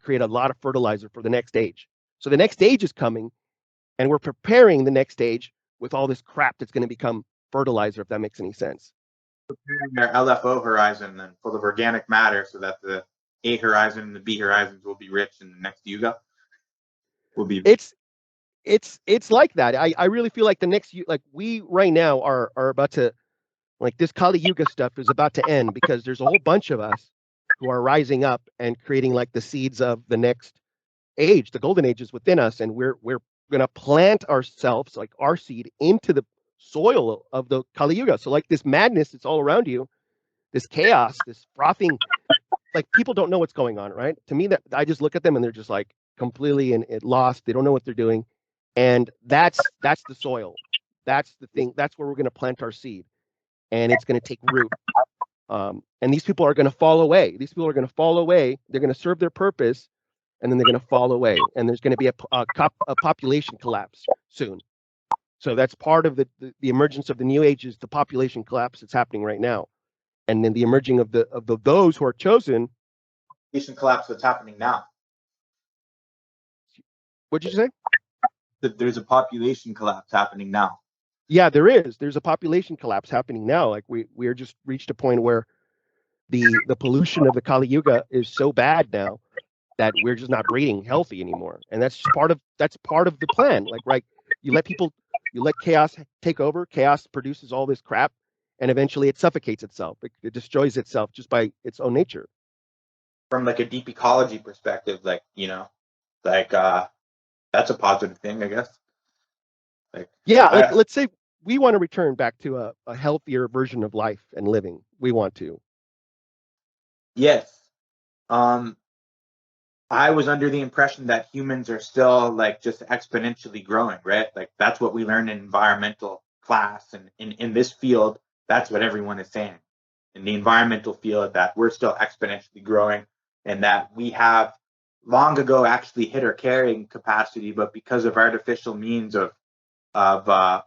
create a lot of fertilizer for the next age. So the next age is coming, and we're preparing the next age with all this crap that's going to become fertilizer, if that makes any sense. Preparing their LFO horizon then full of organic matter so that the A horizon and the B horizons will be rich in the next Yuga. Will be It's like that. I really feel like the next, like we right now are about to, like this Kali Yuga stuff is about to end because there's a whole bunch of us who are rising up and creating like the seeds of the next age. The golden age is within us, and we're going to plant ourselves, like our seed, into the soil of the Kali Yuga. So like this madness that's all around you, this chaos, this frothing, like people don't know what's going on, right? To me, that I just look at them and they're just like completely lost. They don't know what they're doing, and that's the soil. That's the thing. That's where we're going to plant our seed, and it's going to take root. And these people are going to fall away. These people are going to fall away. They're going to serve their purpose, and then they're going to fall away. And there's going to be a population collapse soon. So that's part of the emergence of the new age, is the population collapse that's happening right now, and then the emerging of those who are chosen. Population collapse that's happening now. What did you say? That there's a population collapse happening now. Yeah, there is. There's a population collapse happening now. Like we are just reached a point where the pollution of the Kali Yuga is so bad now that we're just not breeding healthy anymore. And that's just part of the plan. Like, right, you let chaos take over. Chaos produces all this crap, and eventually it suffocates itself. It destroys itself just by its own nature. From like a deep ecology perspective, like, you know, like that's a positive thing, I guess. Like, yeah, like let's say we want to return back to a healthier version of life and living. We want to. Yes. I was under the impression that humans are still like just exponentially growing, right? Like that's what we learn in environmental class, and in this field, that's what everyone is saying. In the environmental field, that we're still exponentially growing, and that we have long ago actually hit our carrying capacity, but because of artificial means of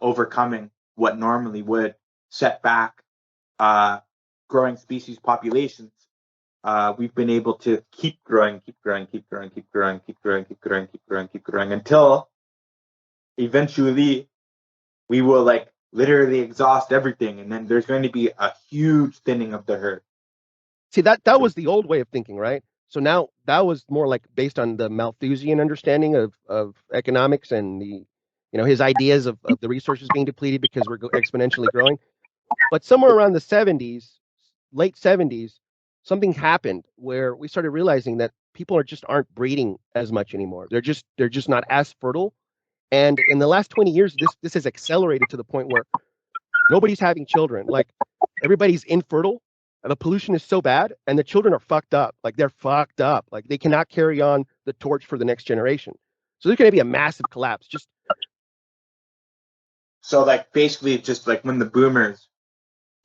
overcoming what normally would set back growing species populations, we've been able to keep growing until eventually we will like literally exhaust everything, and then there's going to be a huge thinning of the herd. See, that was the old way of thinking, right? So now that was more like based on the Malthusian understanding of economics and the, his ideas of the resources being depleted because we're exponentially growing. But somewhere around the 70s, late 70s, something happened where we started realizing that people aren't breeding as much anymore. They're just not as fertile. And in the last 20 years, this has accelerated to the point where nobody's having children. Like everybody's infertile. The pollution is so bad, and the children are fucked up. Like they're fucked up. Like they cannot carry on the torch for the next generation. So there's going to be a massive collapse. So like basically, just like when the boomers,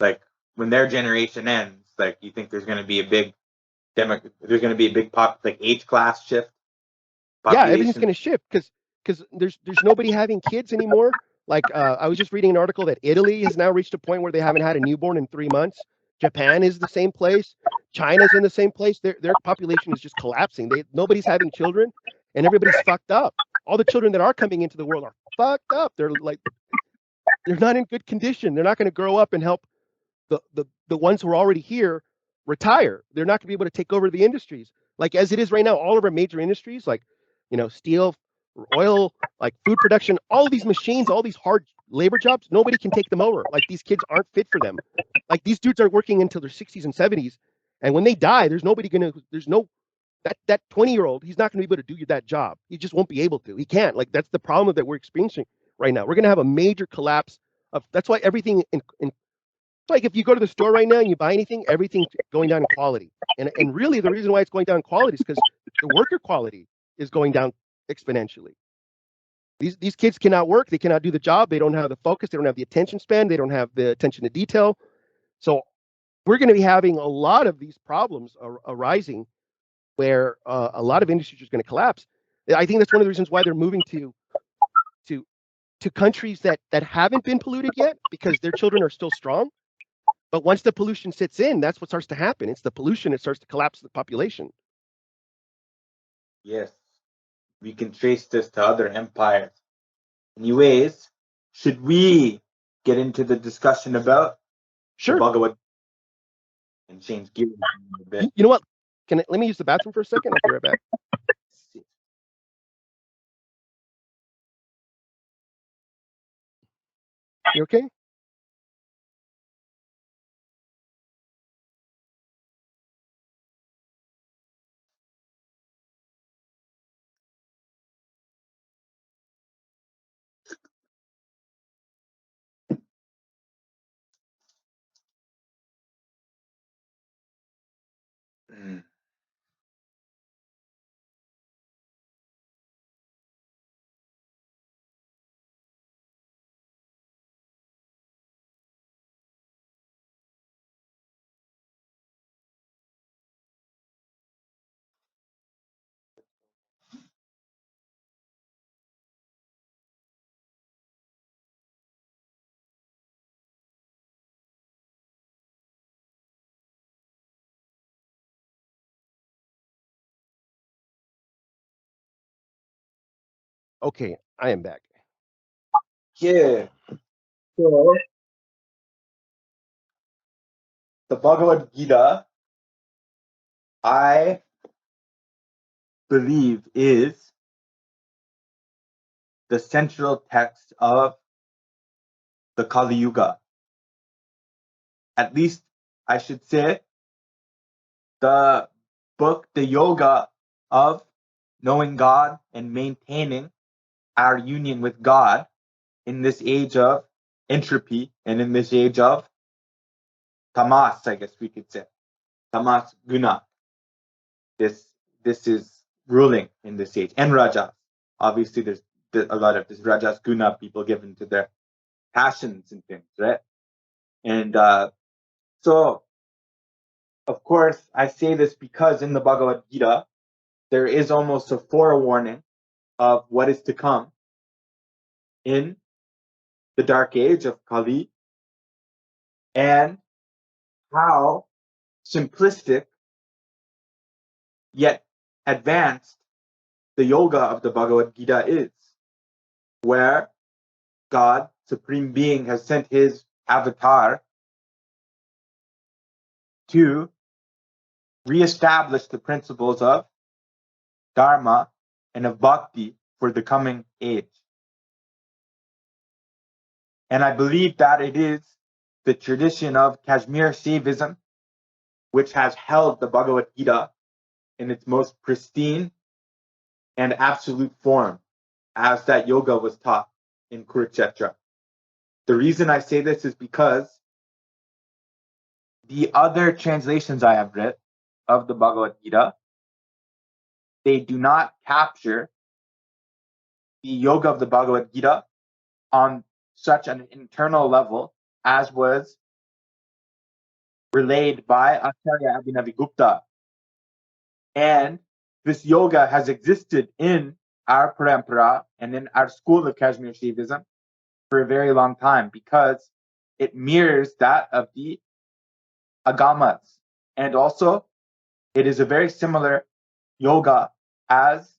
like when their generation ends, like you think there's going to be a big age class shift. Yeah, everything's going to shift because there's nobody having kids anymore. Like I was just reading an article that Italy has now reached a point where they haven't had a newborn in 3 months. Japan is the same place. China's in the same place. Their population is just collapsing. Nobody's having children, and everybody's fucked up. All the children that are coming into the world are fucked up. They're not in good condition. They're not going to grow up and help the ones who are already here retire. They're not going to be able to take over the industries. Like as it is right now, all of our major industries, like steel, oil, like food production, all of these machines, all these hard labor jobs, nobody can take them over. Like these kids aren't fit for them. Like these dudes are working until their 60s and 70s, and when they die, there's no that 20-year-old, he's not going to be able to do that job. He just won't be able to. He can't. Like that's the problem that we're experiencing right now. We're going to have a major collapse of. That's why everything like if you go to the store right now and you buy anything, everything's going down in quality. And really the reason why it's going down in quality is because the worker quality is going down exponentially. These kids cannot work. They cannot do the job. They don't have the focus. They don't have the attention span. They don't have the attention to detail. So we're going to be having a lot of these problems arising where a lot of industries are going to collapse. I think that's one of the reasons why they're moving to countries that haven't been polluted yet, because their children are still strong. But once the pollution sits in, that's what starts to happen. It's the pollution that starts to collapse the population. Yes, we can trace this to other empires. Anyways, should we get into the discussion about the Sure. Bhagavad and change gears a bit? You know what? Let me use the bathroom for a second. I'll be right back. You okay? Mm. Okay, I am back. Yeah. So the Bhagavad Gita, I believe, is the central text of the Kali Yuga. At least I should say the book, the yoga of knowing God and maintaining our union with God in this age of entropy and in this age of tamas, I guess we could say. Tamas guna. This is ruling in this age. And rajas. Obviously, there's a lot of this rajas guna people given to their passions and things, right? And so, of course, I say this because in the Bhagavad Gita, there is almost a forewarning of what is to come in the dark age of Kali and how simplistic yet advanced the yoga of the Bhagavad Gita is, where God, Supreme Being, has sent his avatar to reestablish the principles of dharma and of bhakti for the coming age. And I believe that it is the tradition of Kashmir Saivism which has held the Bhagavad Gita in its most pristine and absolute form as that yoga was taught in Kurukshetra. The reason I say this is because the other translations I have read of the Bhagavad Gita, they do not capture the yoga of the Bhagavad Gita on such an internal level as was relayed by Acharya Abhinavigupta. And this yoga has existed in our parampara and in our school of Kashmir Saivism for a very long time because it mirrors that of the agamas. And also, it is a very similar yoga as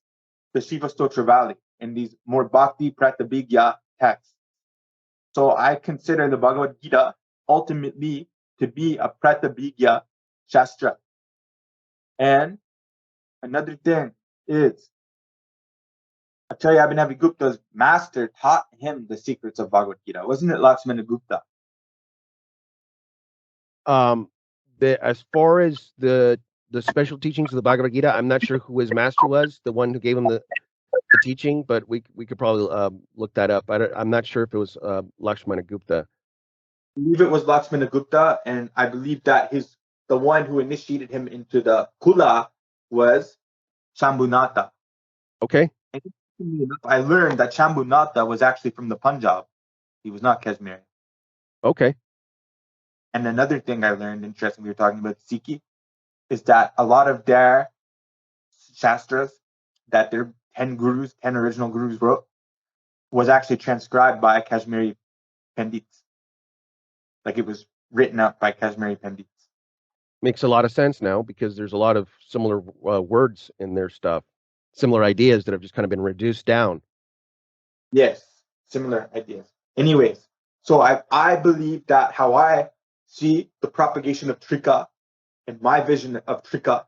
the Shiva Stotra Valley in these more Bhakti Pratabhigya texts. So I consider the Bhagavad Gita ultimately to be a Pratabhigya Shastra. And another thing is Acharya Abhinavigupta's master taught him the secrets of Bhagavad Gita. Wasn't it Lakshmana Gupta? As far as the special teachings of the Bhagavad Gita, I'm not sure who his master was, the one who gave him the teaching, but we could probably look that up. I'm not sure if it was Lakshmana Gupta. I believe it was Lakshmana Gupta, and I believe that the one who initiated him into the Kula was Shambhunatha. Okay. And I learned that Shambhunatha was actually from the Punjab. He was not Kashmiri. Okay. And another thing I learned, interesting, we were talking about Sikhi, is that a lot of their shastras that their 10 original gurus wrote, was actually transcribed by Kashmiri Pandits. Like it was written up by Kashmiri Pandits. Makes a lot of sense now because there's a lot of similar words in their stuff. similar ideas that have just kind of been reduced down. Yes, similar ideas. Anyways, so I believe that how I see the propagation of Trika and my vision of Trika,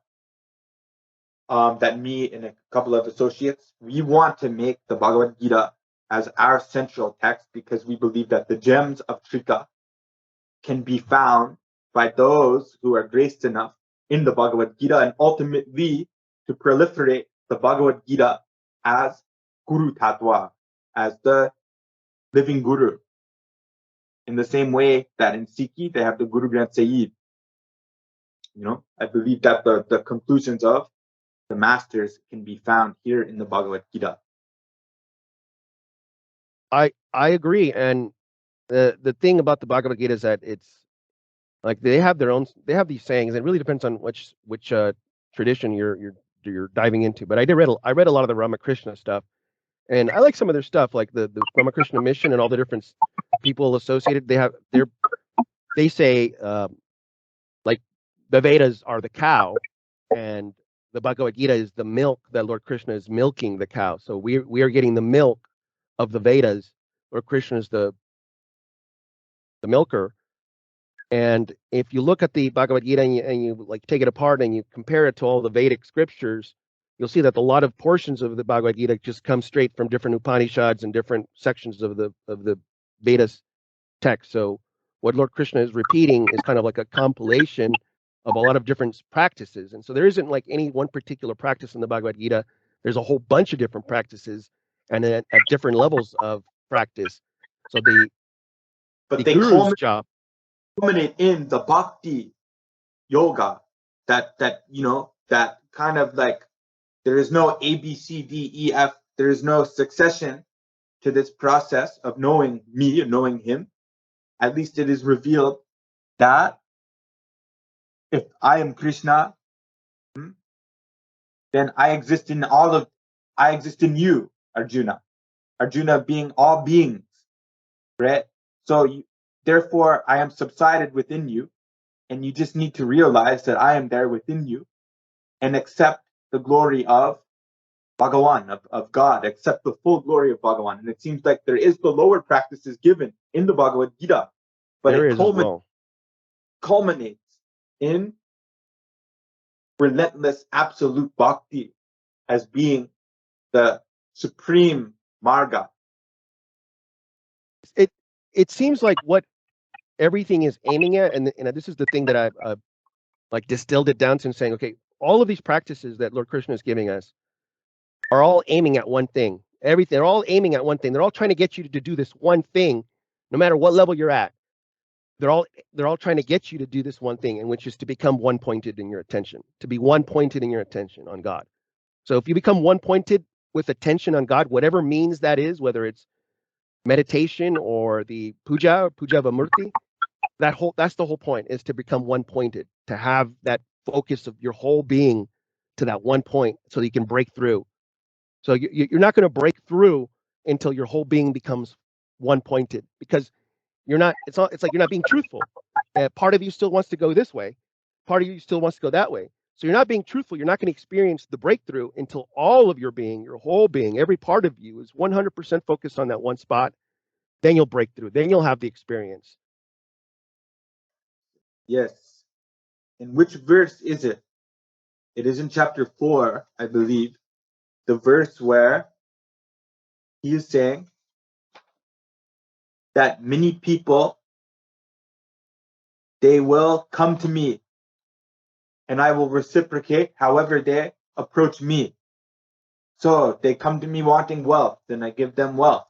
that me and a couple of associates, we want to make the Bhagavad Gita as our central text because we believe that the gems of Trika can be found by those who are graced enough in the Bhagavad Gita and ultimately to proliferate the Bhagavad Gita as Guru Tattva, as the living Guru. In the same way that in Sikhi they have the Guru Granth Sahib. I believe that the conclusions of the masters can be found here in the Bhagavad Gita. I agree, and the thing about the Bhagavad Gita is that it's like they have these sayings. It really depends on which tradition you're diving into. But I read a lot of the Ramakrishna stuff, and I like some of their stuff, like the Ramakrishna mission and all the different people associated. They say like the Vedas are the cow, and the Bhagavad Gita is the milk that Lord Krishna is milking the cow. So we are getting the milk of the Vedas. Lord Krishna is the milker. And if you look at the Bhagavad Gita and you like take it apart and you compare it to all the Vedic scriptures, you'll see that a lot of portions of the Bhagavad Gita just come straight from different Upanishads and different sections of the Vedas text. So what Lord Krishna is repeating is kind of like a compilation of a lot of different practices. And so there isn't like any one particular practice in the Bhagavad Gita. There's a whole bunch of different practices and at different levels of practice. So the guru's job culminate in the bhakti yoga that kind of like there is no A, B, C, D, E, F. There is no succession to this process of knowing me and knowing him. At least it is revealed that if I am Krishna, then I exist in you, Arjuna. Arjuna being all beings, right? So therefore I am subsided within you, and you just need to realize that I am there within you and accept the glory of Bhagawan, of God, accept the full glory of Bhagawan. And it seems like there is the lower practices given in the Bhagavad Gita, but it culminates in relentless absolute bhakti as being the supreme marga. It seems like what everything is aiming at, and this is the thing that I've like distilled it down to saying, okay, all of these practices that Lord Krishna is giving us are all aiming at one thing. They're all aiming at one thing. They're all trying to get you to do this one thing, no matter what level you're at. They're all trying to get you to do this one thing, and which is to become one pointed in your attention, to be one pointed in your attention on God. So if you become one pointed with attention on God, whatever means that is, whether it's meditation or the puja of a murti, that's the whole point, is to become one pointed, to have that focus of your whole being to that one point so that you can break through. So you're not going to break through until your whole being becomes one pointed, because you're not. It's like you're not being truthful. Part of you still wants to go this way, part of you still wants to go that way. So you're not being truthful. You're not going to experience the breakthrough until all of your being, your whole being, every part of you is 100% focused on that one spot. Then you'll break through. Then you'll have the experience. Yes. In which verse is it? It is in chapter 4, I believe, the verse where he is saying that many people, they will come to me and I will reciprocate however they approach me. So they come to me wanting wealth, then I give them wealth.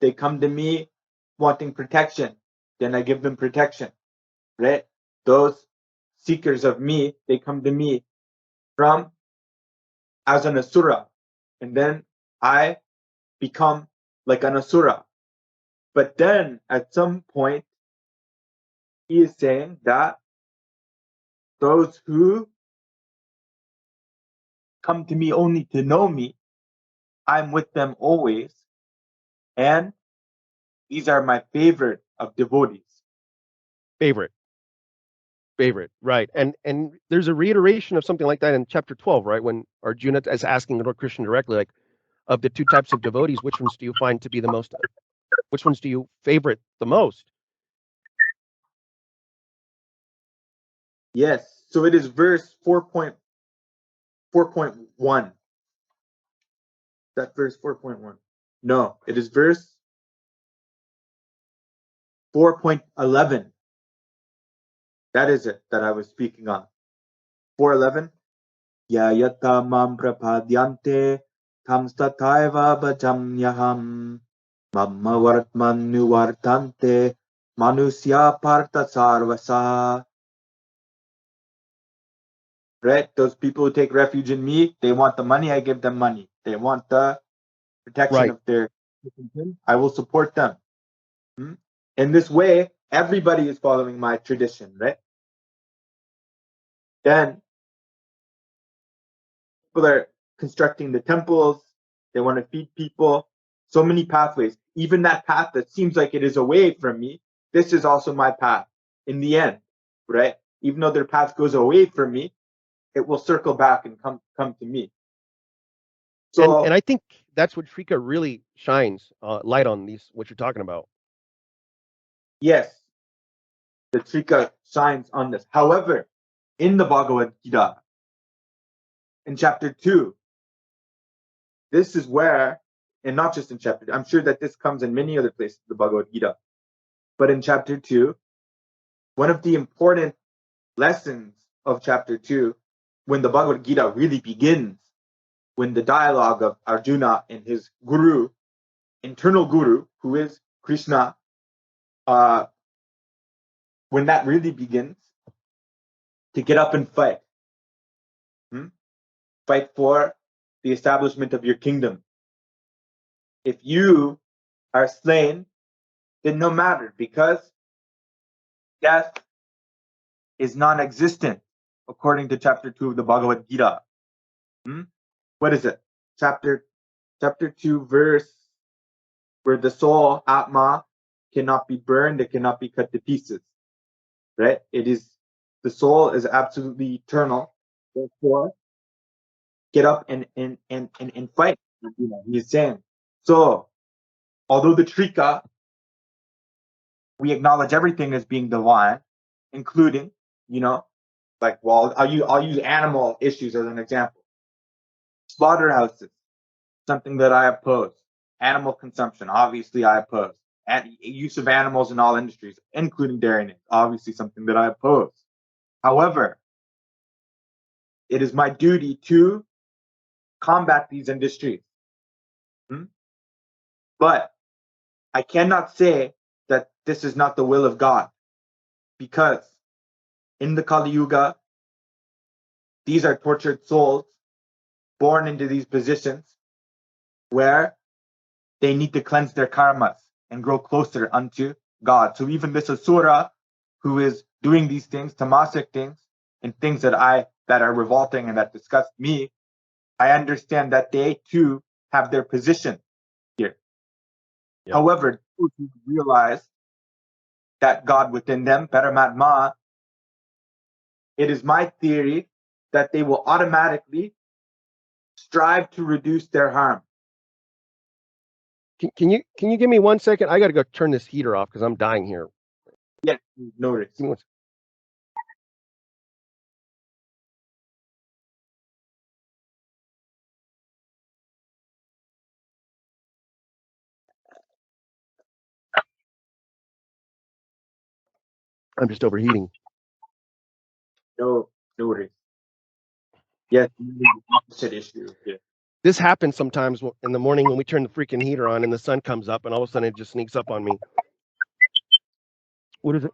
They come to me wanting protection, then I give them protection, right? Those seekers of me, they come to me from as an asura, and then I become like an asura. But then at some point, he is saying that those who come to me only to know me, I'm with them always. And these are my favorite of devotees. Favorite. favorite, right? And there's a reiteration of something like that in chapter 12, right? When Arjuna is asking Lord Krishna directly, like, of the two types of devotees, which ones do you find to be the most? Which ones do you favorite the most? Yes. So it is verse 4.4.1. That verse 4.1. No, it is verse 4.11. That is it that I was speaking on. 4:11. Ya yata mam prapadyante tam stataiva bhajamyaham mamma vartmanu vartante manusya partha sarvasa. Right? Those people who take refuge in me, they want the money, I give them money. They want the protection Right. of their, I will support them. In this way, everybody is following my tradition, right? Then people are constructing the temples. They want to feed people. So many pathways. Even that path that seems like it is away from me, this is also my path in the end, right? Even though their path goes away from me, it will circle back and come to me. So, and I think that's what Trika really shines light on, these what you're talking about. yes, the Trika shines on this. However, in the Bhagavad Gita, in chapter 2, this is where, and not just in chapter, I'm sure that this comes in many other places, the Bhagavad Gita, but in chapter 2, one of the important lessons of chapter 2, when the Bhagavad Gita really begins, when the dialogue of Arjuna and his guru, internal guru, who is Krishna, when that really begins, to get up and fight. Fight for the establishment of your kingdom. If you are slain, then no matter, because death is non-existent, according to chapter 2 of the Bhagavad Gita. What is it? Chapter 2, verse where the soul, Atma, cannot be burned, it cannot be cut to pieces. Right? It is, the soul is absolutely eternal. Therefore, get up and fight. He's saying. So, although the Trika, we acknowledge everything as being divine, including, like, well, I'll use animal issues as an example. Slaughterhouses, something that I oppose. Animal consumption, obviously I oppose. And use of animals in all industries, including dairying, obviously something that I oppose. However, it is my duty to combat these industries. But I cannot say that this is not the will of God, because in the Kali Yuga, these are tortured souls born into these positions where they need to cleanse their karmas and grow closer unto God. So even this asura who is doing these things, tamasic things, and things that are revolting and that disgust me, I understand that they too have their position here. Yep. However, those who realize that God within them, Paramatma, it is my theory that they will automatically strive to reduce their harm. Can you give me 1 second? I got to go turn this heater off because I'm dying here. Yeah, no worries. I'm just overheating. No worries. Yes, opposite issue. Yeah. This happens sometimes in the morning when we turn the freaking heater on and the sun comes up, and all of a sudden it just sneaks up on me. What is it?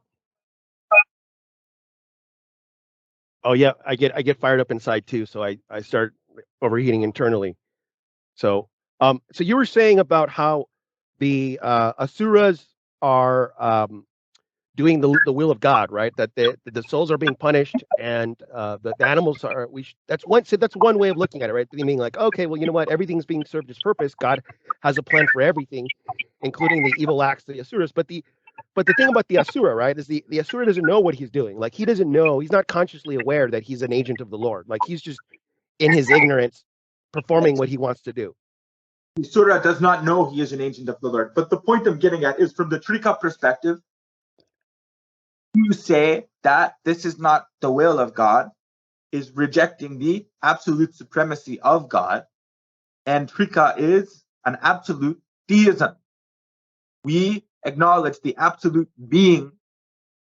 Oh yeah, I get fired up inside too, so I start overheating internally. So so you were saying about how the asuras are doing the will of God, right? That the souls are being punished, and the animals are. That's one way of looking at it, right? Meaning like, okay, well, you know what? Everything's being served its purpose. God has a plan for everything, including the evil acts of the asuras. But but the thing about the asura, right, is the asura doesn't know what he's doing. Like he doesn't know, he's not consciously aware that he's an agent of the Lord. Like he's just in his ignorance performing what he wants to do. The asura does not know he is an agent of the Lord. But the point I'm getting at is from the Trika perspective, you say that this is not the will of God, is rejecting the absolute supremacy of God, and Trika is an absolute theism. We acknowledge the absolute being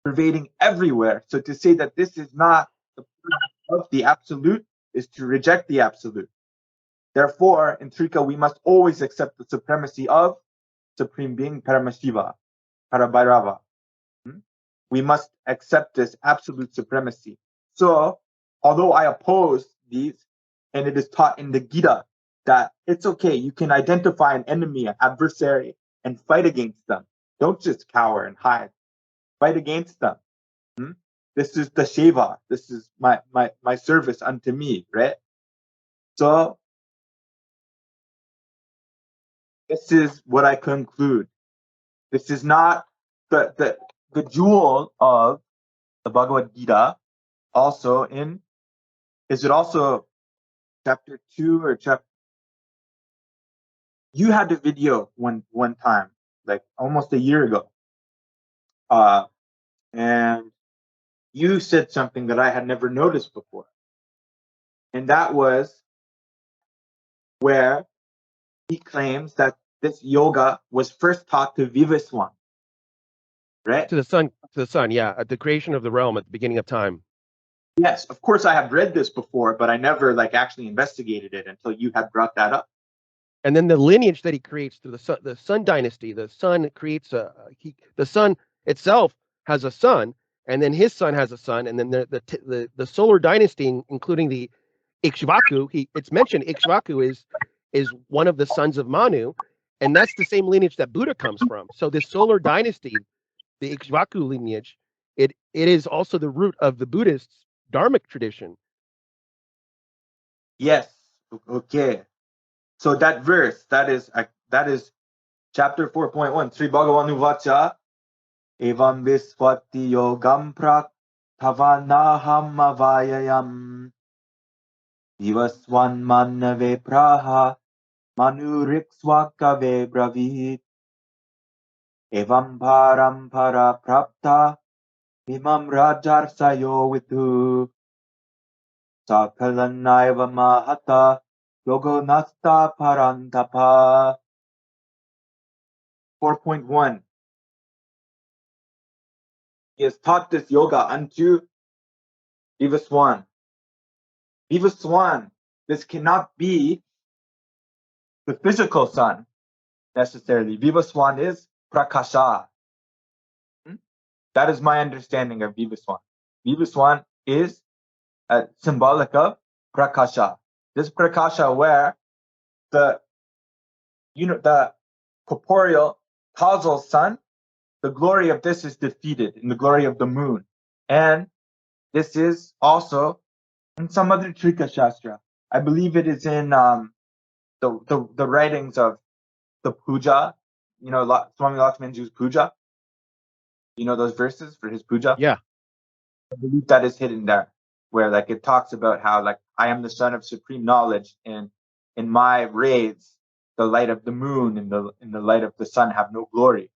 pervading everywhere. So to say that this is not the point of the absolute is to reject the absolute. Therefore, in Trika, we must always accept the supremacy of Supreme Being, Paramashiva, Parabhairava. We must accept this absolute supremacy. So, although I oppose these, and it is taught in the Gita that it's okay, you can identify an enemy, an adversary, and fight against them. Don't just cower and hide. Fight against them. This is the Shiva. This is my service unto me, right? So, this is what I conclude. This is not the jewel of the Bhagavad Gita. Also is it also chapter 2 or chapter? You had a video one time, like almost a year ago, and you said something that I had never noticed before, and that was where he claims that this yoga was first taught to Vivaswan, right? To the sun, yeah, at the creation of the realm at the beginning of time. Yes, of course I have read this before, but I never like actually investigated it until you had brought that up. And then the lineage that he creates through the sun dynasty, the sun creates the sun itself has a son, and then his son has a son, and then the solar dynasty, including the Ikshvaku, it's mentioned Ikshvaku is one of the sons of Manu, and that's the same lineage that Buddha comes from. So this solar dynasty, the Ikshvaku lineage, it is also the root of the Buddhist Dharmic tradition. Yes. Okay. So that verse, that is chapter 4.1, Sri Bhagavanu Vacha, Evam Viswati Yogam Prak Tavanaham Avayayam Vivaswan Manave Praha Manurikswakave Bravit Evam Parampara Prapta Imam Rajarsayo Vitu Sakalanaiva Mahata Yogo Nasta Parantapa. 4.1. He has taught this yoga unto Vivaswan. Vivaswan, this cannot be the physical sun necessarily. Vivaswan is Prakasha. That is my understanding of Vivaswan. Vivaswan is symbolic of Prakasha. This Prakasha where the corporeal causal sun, the glory of this is defeated in the glory of the moon. And this is also in some other Trika Shastra. I believe it is in the writings of the puja, Swami Lakshmanju's puja. You know those verses for his puja? Yeah. I believe that is hidden there, where like it talks about how like I am the son of supreme knowledge, and in my rays, the light of the moon and the light of the sun have no glory.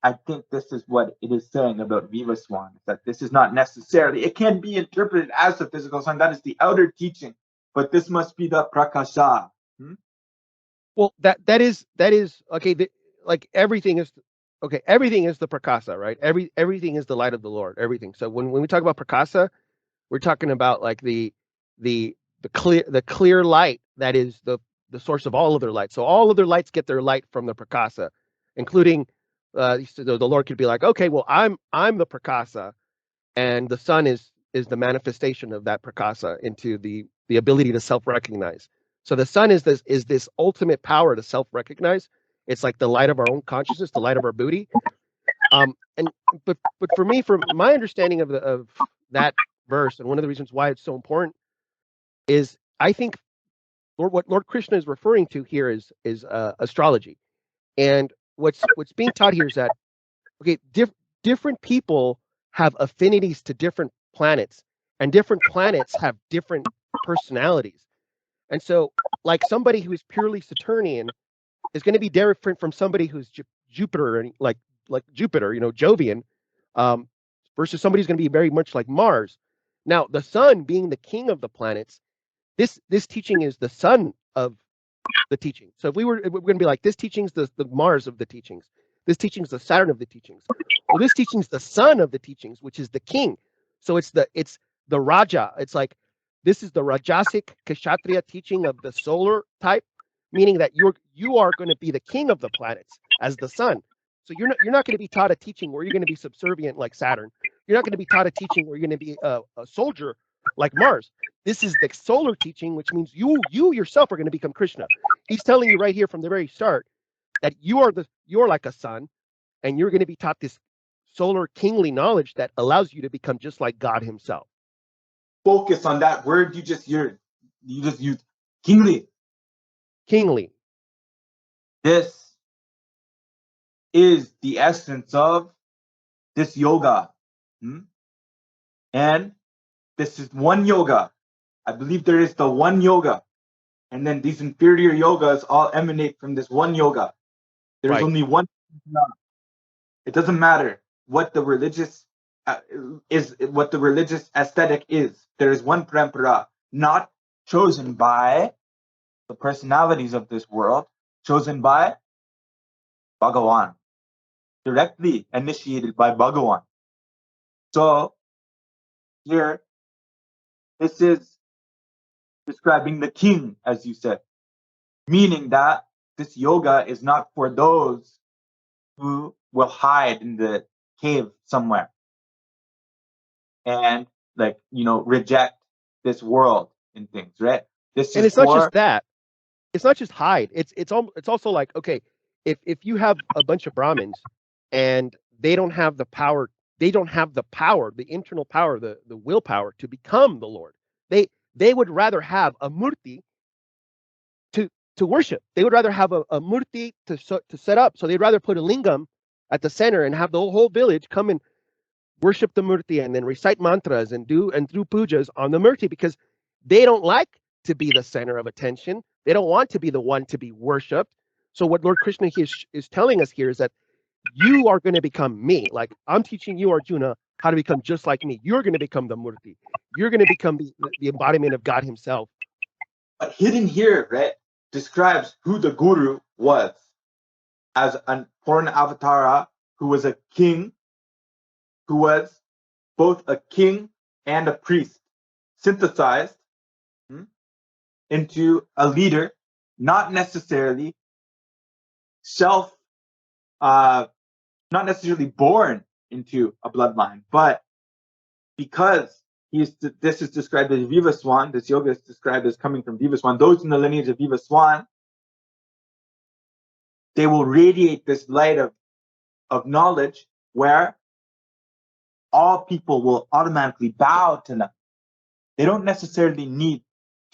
I think this is what it is saying about Vivaswan, that this is not necessarily, it can be interpreted as the physical sun, that is the outer teaching, but this must be the Prakasha. Well, that is okay. Like everything is okay. Everything is the prakasa, right? Everything is the light of the Lord. Everything. So when we talk about prakasa, we're talking about like the clear light that is the source of all other light. So all other lights get their light from the prakasa, including the Lord could be like, okay, well I'm the prakasa, and the sun is the manifestation of that prakasa into the ability to self-recognize. So the sun is this ultimate power to self-recognize. It's like the light of our own consciousness, the light of our buddhi. But for me, from my understanding of that verse, and one of the reasons why it's so important is I think what Lord Krishna is referring to here is astrology, and what's being taught here is that Okay, different people have affinities to different planets, and different planets have different personalities. And so, like somebody who is purely Saturnian is going to be different from somebody who's Jupiter and like Jupiter, Jovian, um, versus somebody who's going to be very much like Mars. Now, the sun being the king of the planets, this teaching is the sun of the teaching. So if we're going to be like, this teaching's the Mars of the teachings. This teaching's the Saturn of the teachings. Well, this teaching's the sun of the teachings, which is the king. So it's the Raja. It's like this is the Rajasic Kshatriya teaching of the solar type, meaning that you are going to be the king of the planets as the sun. So you're not going to be taught a teaching where you're going to be subservient like Saturn. You're not going to be taught a teaching where you're going to be a soldier like Mars. This is the solar teaching, which means you yourself are going to become Krishna. He's telling you right here from the very start that you're like a sun, and you're going to be taught this solar kingly knowledge that allows you to become just like God Himself. Focus on that word you just used, kingly. Kingly. This is the essence of this yoga. And this is one yoga. I believe there is the one yoga. And then these inferior yogas all emanate from this one yoga. There's Right. only one. It doesn't matter what the religious what the religious aesthetic is. There is one parampara, not chosen by the personalities of this world, chosen by Bhagavan, directly initiated by Bhagavan. So here, this is describing the king, as you said, meaning that this yoga is not for those who will hide in the cave somewhere and reject this world and things, right? This And is it's not just for that. It's not just hide. It's also like, okay, if you have a bunch of Brahmins and they don't have the power, the internal power, the willpower to become the Lord. They would rather have a murti to worship. They would rather have a murti to set up. So they'd rather put a lingam at the center and have the whole village come and worship the murti and then recite mantras and do pujas on the murti, because they don't like to be the center of attention. They don't want to be the one to be worshipped. So what Lord Krishna is telling us here is that you are going to become me. Like I'm teaching you, Arjuna, how to become just like me. You're going to become the murti. You're going to become the embodiment of God Himself. But hidden here, right, describes who the guru was as an Purna Avatara who was a king, who was both a king and a priest, synthesized into a leader, not necessarily not necessarily born into a bloodline, but because this is described as Vivaswan, this yoga is described as coming from Vivaswan, those in the lineage of Vivaswan, they will radiate this light of knowledge where all people will automatically bow to them. They don't necessarily need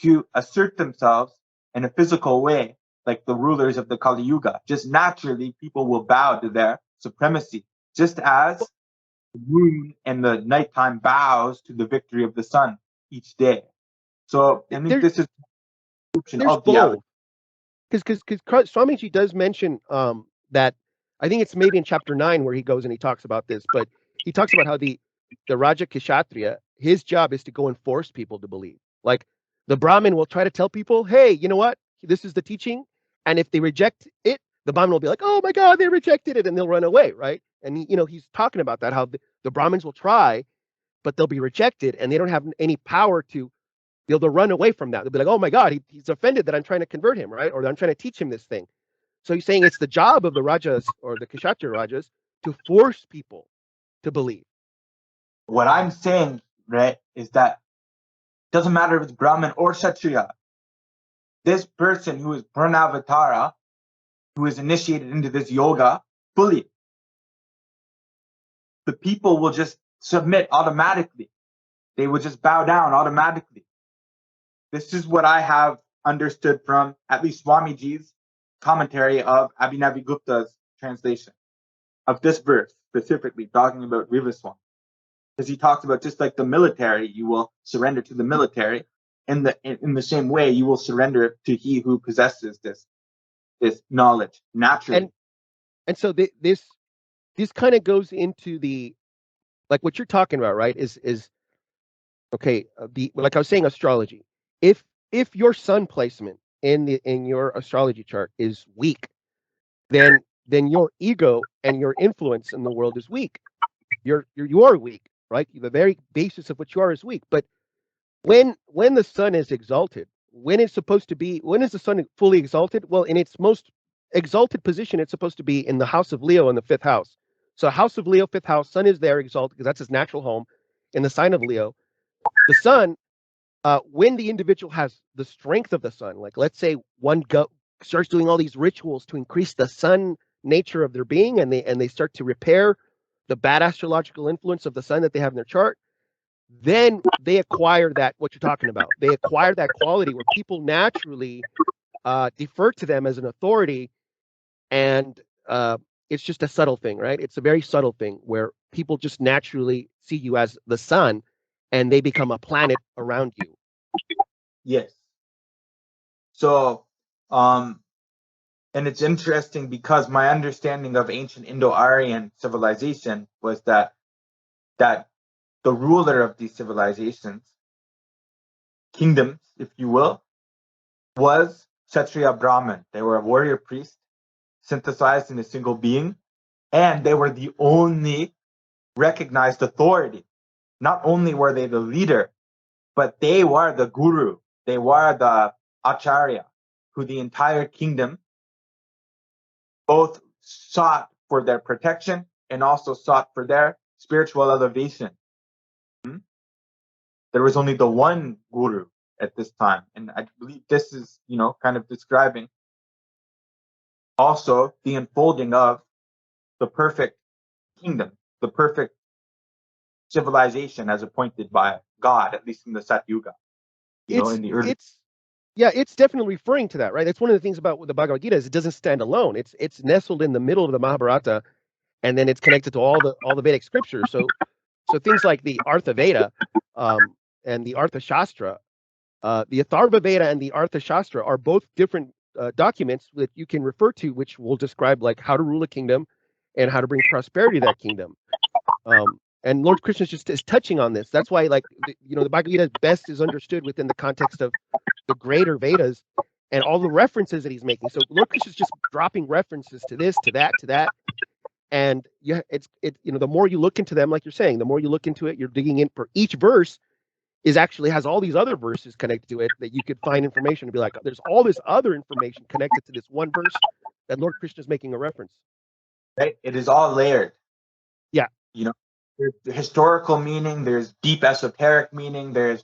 to assert themselves in a physical way like the rulers of the Kali Yuga. Just naturally, people will bow to their supremacy, just as the moon and the nighttime bows to the victory of the sun each day. So I think this is a description of the avatar. Because Swamiji does mention that, I think it's maybe in chapter 9 where he goes and he talks about this, but he talks about how the Raja Kshatriya, his job is to go and force people to believe. Like the Brahmin will try to tell people, hey, you know what? This is the teaching. And if they reject it, the Brahmin will be like, oh my God, they rejected it, and they'll run away, right? And he's talking about that, how the Brahmins will try, but they'll be rejected and they don't have any power to. They'll run away from that. They'll be like, oh my God, he's offended that I'm trying to convert him, right? Or I'm trying to teach him this thing. So he's saying it's the job of the Rajas or the Kshatriya Rajas to force people to believe. What I'm saying, right, is that it doesn't matter if it's Brahmin or Kshatriya. This person who is Purnavatara, who is initiated into this yoga fully, the people will just submit automatically. They will just bow down automatically. This is what I have understood from at least Swamiji's commentary of Abhinavigupta's translation of this verse. specifically talking about Vivaswan. Because he talks about just like the military, you will surrender to the military. In the same way, you will surrender to he who possesses this knowledge naturally. And so this kind of goes into the, like what you're talking about, right? Is okay. Like I was saying, astrology. If your sun placement in your astrology chart is weak, then your ego and your influence in the world is weak. You are weak, right? The very basis of what you are is weak. But when the sun is exalted, when is the sun fully exalted? Well, in its most exalted position, it's supposed to be in the house of Leo in the fifth house. So house of Leo, fifth house, sun is there exalted because that's his natural home in the sign of Leo. The sun, when the individual has the strength of the sun, like let's say one starts doing all these rituals to increase the sun nature of their being, and they start to repair the bad astrological influence of the sun that they have in their chart, then they acquire that, what you're talking about. They acquire that quality where people naturally defer to them as an authority, and it's just a subtle thing, right? It's a very subtle thing where people just naturally see you as the sun, and they become a planet around you. Yes. So, and it's interesting because my understanding of ancient Indo-Aryan civilization was that the ruler of these civilizations, kingdoms, if you will, was Kshatriya Brahmin. They were a warrior priest synthesized in a single being, and they were the only recognized authority. Not only were they the leader, but they were the guru. They were the acharya, who the entire kingdom both sought for their protection and also sought for their spiritual elevation. There was only the one guru at this time. And I believe this is, kind of describing also the unfolding of the perfect kingdom, the perfect civilization as appointed by God, at least in the Sat Yuga. In the early. It's definitely referring to that, right? That's one of the things about the Bhagavad Gita is it doesn't stand alone. It's nestled in the middle of the Mahabharata, and then it's connected to all the Vedic scriptures. So things like the Artha Veda and the Artha Shastra, the Atharva Veda and the Artha Shastra are both different documents that you can refer to, which will describe like how to rule a kingdom and how to bring prosperity to that kingdom. And Lord Krishna is touching on this. That's why, like, the Bhagavad Gita best is understood within the context of the greater Vedas and all the references that he's making. So Lord Krishna is just dropping references to this, to that, and the more you look into them, like you're saying, the more you look into it, you're digging in for each verse has all these other verses connected to it that you could find information to be like, there's all this other information connected to this one verse that Lord Krishna is making a reference. Right? It is all layered. Yeah. There's historical meaning, there's deep esoteric meaning, there's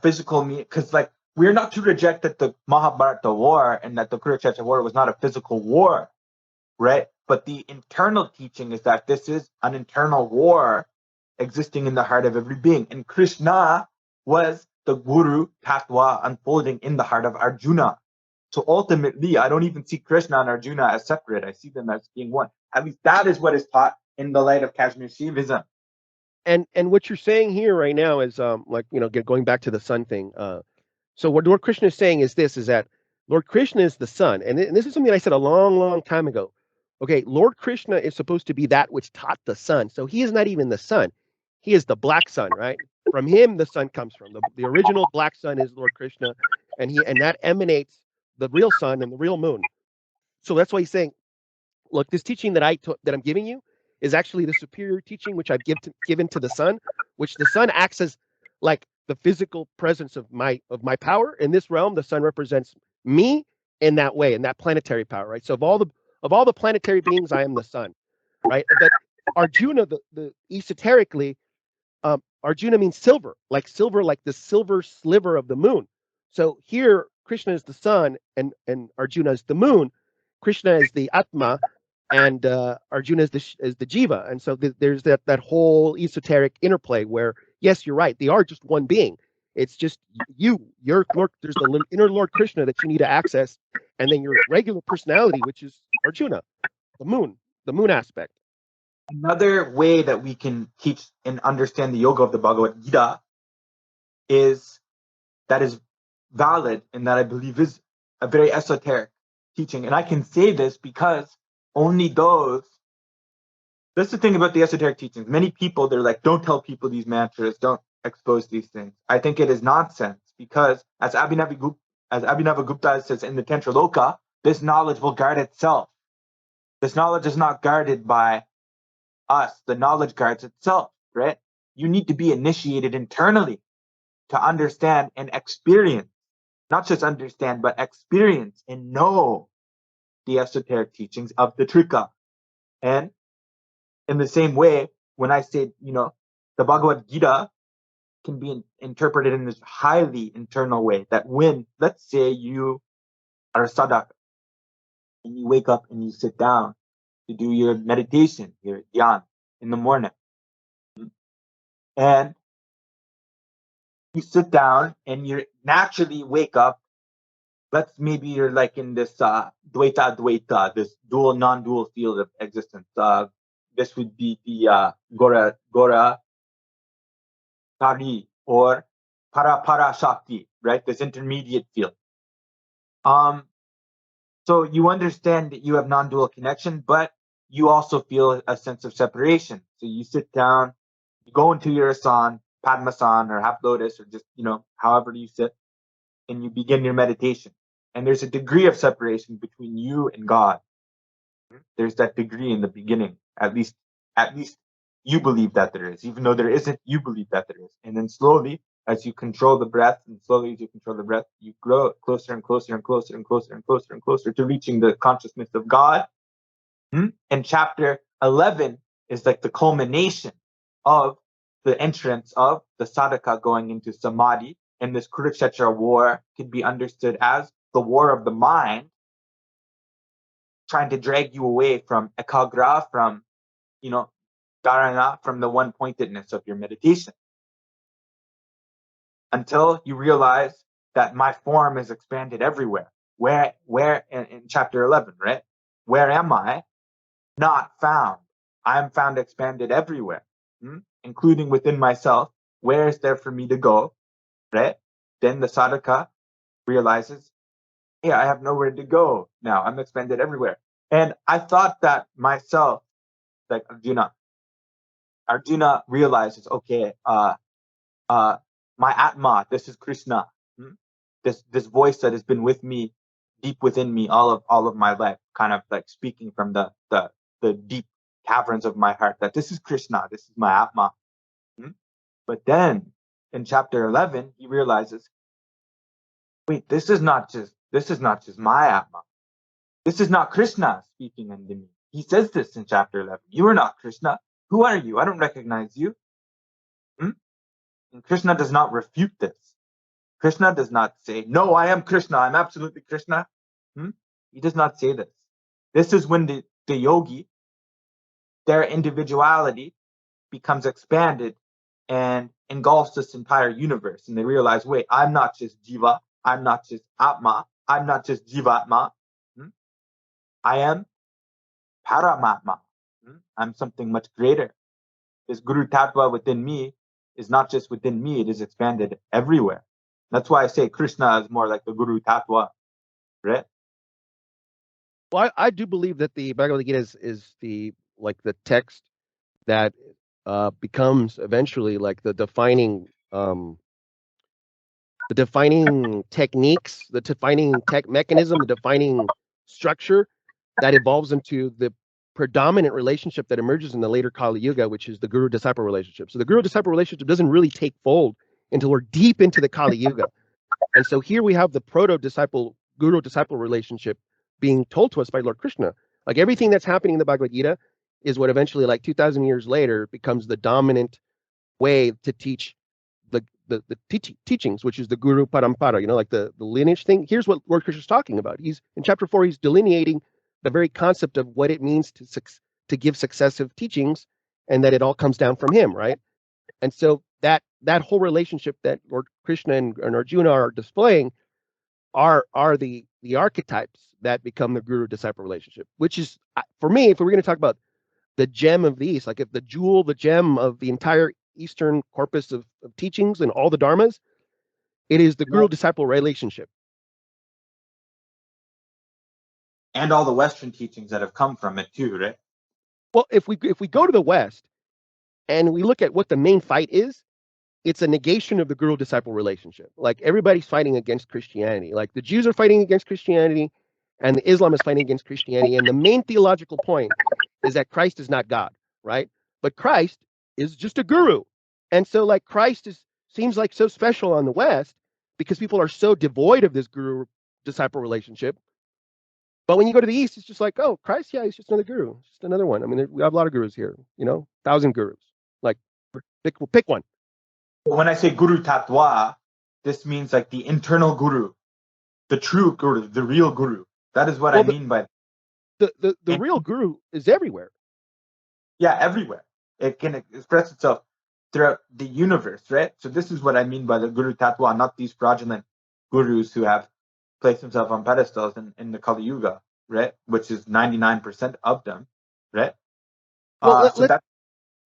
physical meaning. Because, like, we're not to reject that the Mahabharata war and that the Kurukshetra war was not a physical war, right? But the internal teaching is that this is an internal war existing in the heart of every being. And Krishna was the Guru Tattva unfolding in the heart of Arjuna. So ultimately, I don't even see Krishna and Arjuna as separate. I see them as being one. At least that is what is taught in the light of Kashmir Saivism. And what you're saying here right now is going back to the sun thing. So what Lord Krishna is saying is that Lord Krishna is the sun, and this is something I said a long, long time ago. Okay, Lord Krishna is supposed to be that which taught the sun. So he is not even the sun. He is the black sun, right? From him, the sun comes from. The original black sun is Lord Krishna, and that emanates the real sun and the real moon. So that's why he's saying, look, this teaching that I'm giving you is actually the superior teaching which I've given to the sun, which the sun acts as like the physical presence of my power in this realm. The sun represents me in that way, in that planetary power, right? So of all the planetary beings, I am the sun, right? But Arjuna, the esoterically, Arjuna means silver, like the silver sliver of the moon. So here, Krishna is the sun, and Arjuna is the moon. Krishna is the Atma, and Arjuna is the Jiva. And so there's that whole esoteric interplay where, yes, you're right, they are just one being. It's just you're Lord. There's the inner Lord Krishna that you need to access, and then your regular personality, which is Arjuna, the moon aspect. Another way that we can teach and understand the yoga of the Bhagavad Gita is valid and that I believe is a very esoteric teaching. And I can say this because only that's the thing about the esoteric teachings. Many people, they're like, don't tell people these mantras, don't expose these things. I think it is nonsense because as Abhinavagupta says in the Tantra Loka, this knowledge will guard itself. This knowledge is not guarded by us. The knowledge guards itself, right? You need to be initiated internally to understand and experience, not just understand, but experience and know the esoteric teachings of the Trika. And in the same way, when I say, the Bhagavad Gita can be interpreted in this highly internal way, that when, let's say you are a sadhaka and you wake up and you sit down to do your meditation, your dhyan in the morning, and you sit down and you naturally wake up. Maybe you're like in this dvaita, this dual, non-dual field of existence. This would be the Gora Kali or Para Shakti, right? This intermediate field. So you understand that you have non-dual connection, but you also feel a sense of separation. So you sit down, you go into your asana, Padmasana or half lotus, or just, however you sit, and you begin your meditation. And there's a degree of separation between you and God. There's that degree in the beginning. At least you believe that there is. Even though there isn't, you believe that there is. And then slowly, as you control the breath, you grow closer and closer and closer and closer and closer and closer to reaching the consciousness of God. And chapter 11 is like the culmination of the entrance of the sadhaka going into samadhi. And this Kurukshetra war can be understood as the war of the mind, trying to drag you away from ekagra, from, dharana, from the one-pointedness of your meditation, until you realize that my form is expanded everywhere. Where in chapter 11, right? Where am I? Not found. I am found expanded everywhere, including within myself. Where is there for me to go, right? Then the sadhaka realizes, hey, I have nowhere to go now. I'm expanded everywhere. And I thought that myself, like Arjuna realizes, okay, my Atma, this is Krishna, this voice that has been with me, deep within me, all of my life, kind of like speaking from the deep caverns of my heart, that this is Krishna, this is my Atma. But then in chapter 11, he realizes, wait, this is not just my Atma. This is not Krishna speaking unto me. He says this in chapter 11. You are not Krishna. Who are you? I don't recognize you. And Krishna does not refute this. Krishna does not say, no, I am Krishna. I'm absolutely Krishna. He does not say this. This is when the yogi, their individuality becomes expanded and engulfs this entire universe. And they realize, wait, I'm not just Jiva. I'm not just Atma. I'm not just Jivatma. I am Paramatma. I'm something much greater. This Guru Tattva within me is not just within me, it is expanded everywhere. That's why I say Krishna is more like the Guru Tattva, right? Well, I do believe that the Bhagavad Gita is the text that becomes eventually like the defining techniques, the defining mechanism, the defining structure that evolves into the predominant relationship that emerges in the later Kali Yuga, which is the guru-disciple relationship. So the guru-disciple relationship doesn't really take fold until we're deep into the Kali Yuga. And so here we have the proto-disciple, guru-disciple relationship being told to us by Lord Krishna. Like everything that's happening in the Bhagavad Gita is what eventually, like 2,000 years later, becomes the dominant way to teach the teachings, which is the Guru Parampara, like the lineage thing. Here's what Lord Krishna is talking about. He's in chapter 4, he's delineating the very concept of what it means to give successive teachings, and that it all comes down from him, right? And so that whole relationship that Lord Krishna and Arjuna are displaying are the archetypes that become the guru disciple relationship, which is, for me, if we're going to talk about the gem of the East, like if the jewel, the gem of the entire Eastern corpus of teachings and all the dharmas, it is the guru-disciple relationship. And all the Western teachings that have come from it too, right? Well, if we go to the West and we look at what the main fight is, it's a negation of the guru-disciple relationship. Like everybody's fighting against Christianity. Like the Jews are fighting against Christianity, and the Islam is fighting against Christianity. And the main theological point is that Christ is not God, right? But Christ is just a guru. And so like Christ seems like so special on the West because people are so devoid of this guru-disciple relationship. But when you go to the East, it's just like, oh, Christ, yeah, he's just another guru, just another one. I mean, we have a lot of gurus here, 1,000 gurus. Like, pick one. When I say guru tatwa, this means like the internal guru, the true guru, the real guru. That is what I mean by the real guru is everywhere. Yeah, everywhere. It can express itself throughout the universe, right? So this is what I mean by the guru tatwa, not these fraudulent gurus who have placed themselves on pedestals in the Kali Yuga, right? Which is 99% of them, right? Well,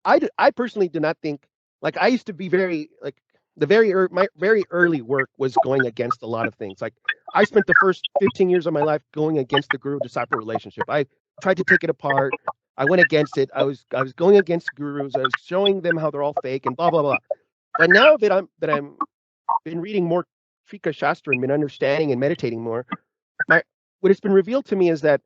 I personally do not think, like I used to be very, like my very early work was going against a lot of things. Like I spent the first 15 years of my life going against the guru-disciple relationship. I tried to take it apart. I went against it. I was going against gurus. I was showing them how they're all fake and blah blah blah. But now that I'm been reading more Trika Sastra and been understanding and meditating more, what has been revealed to me is that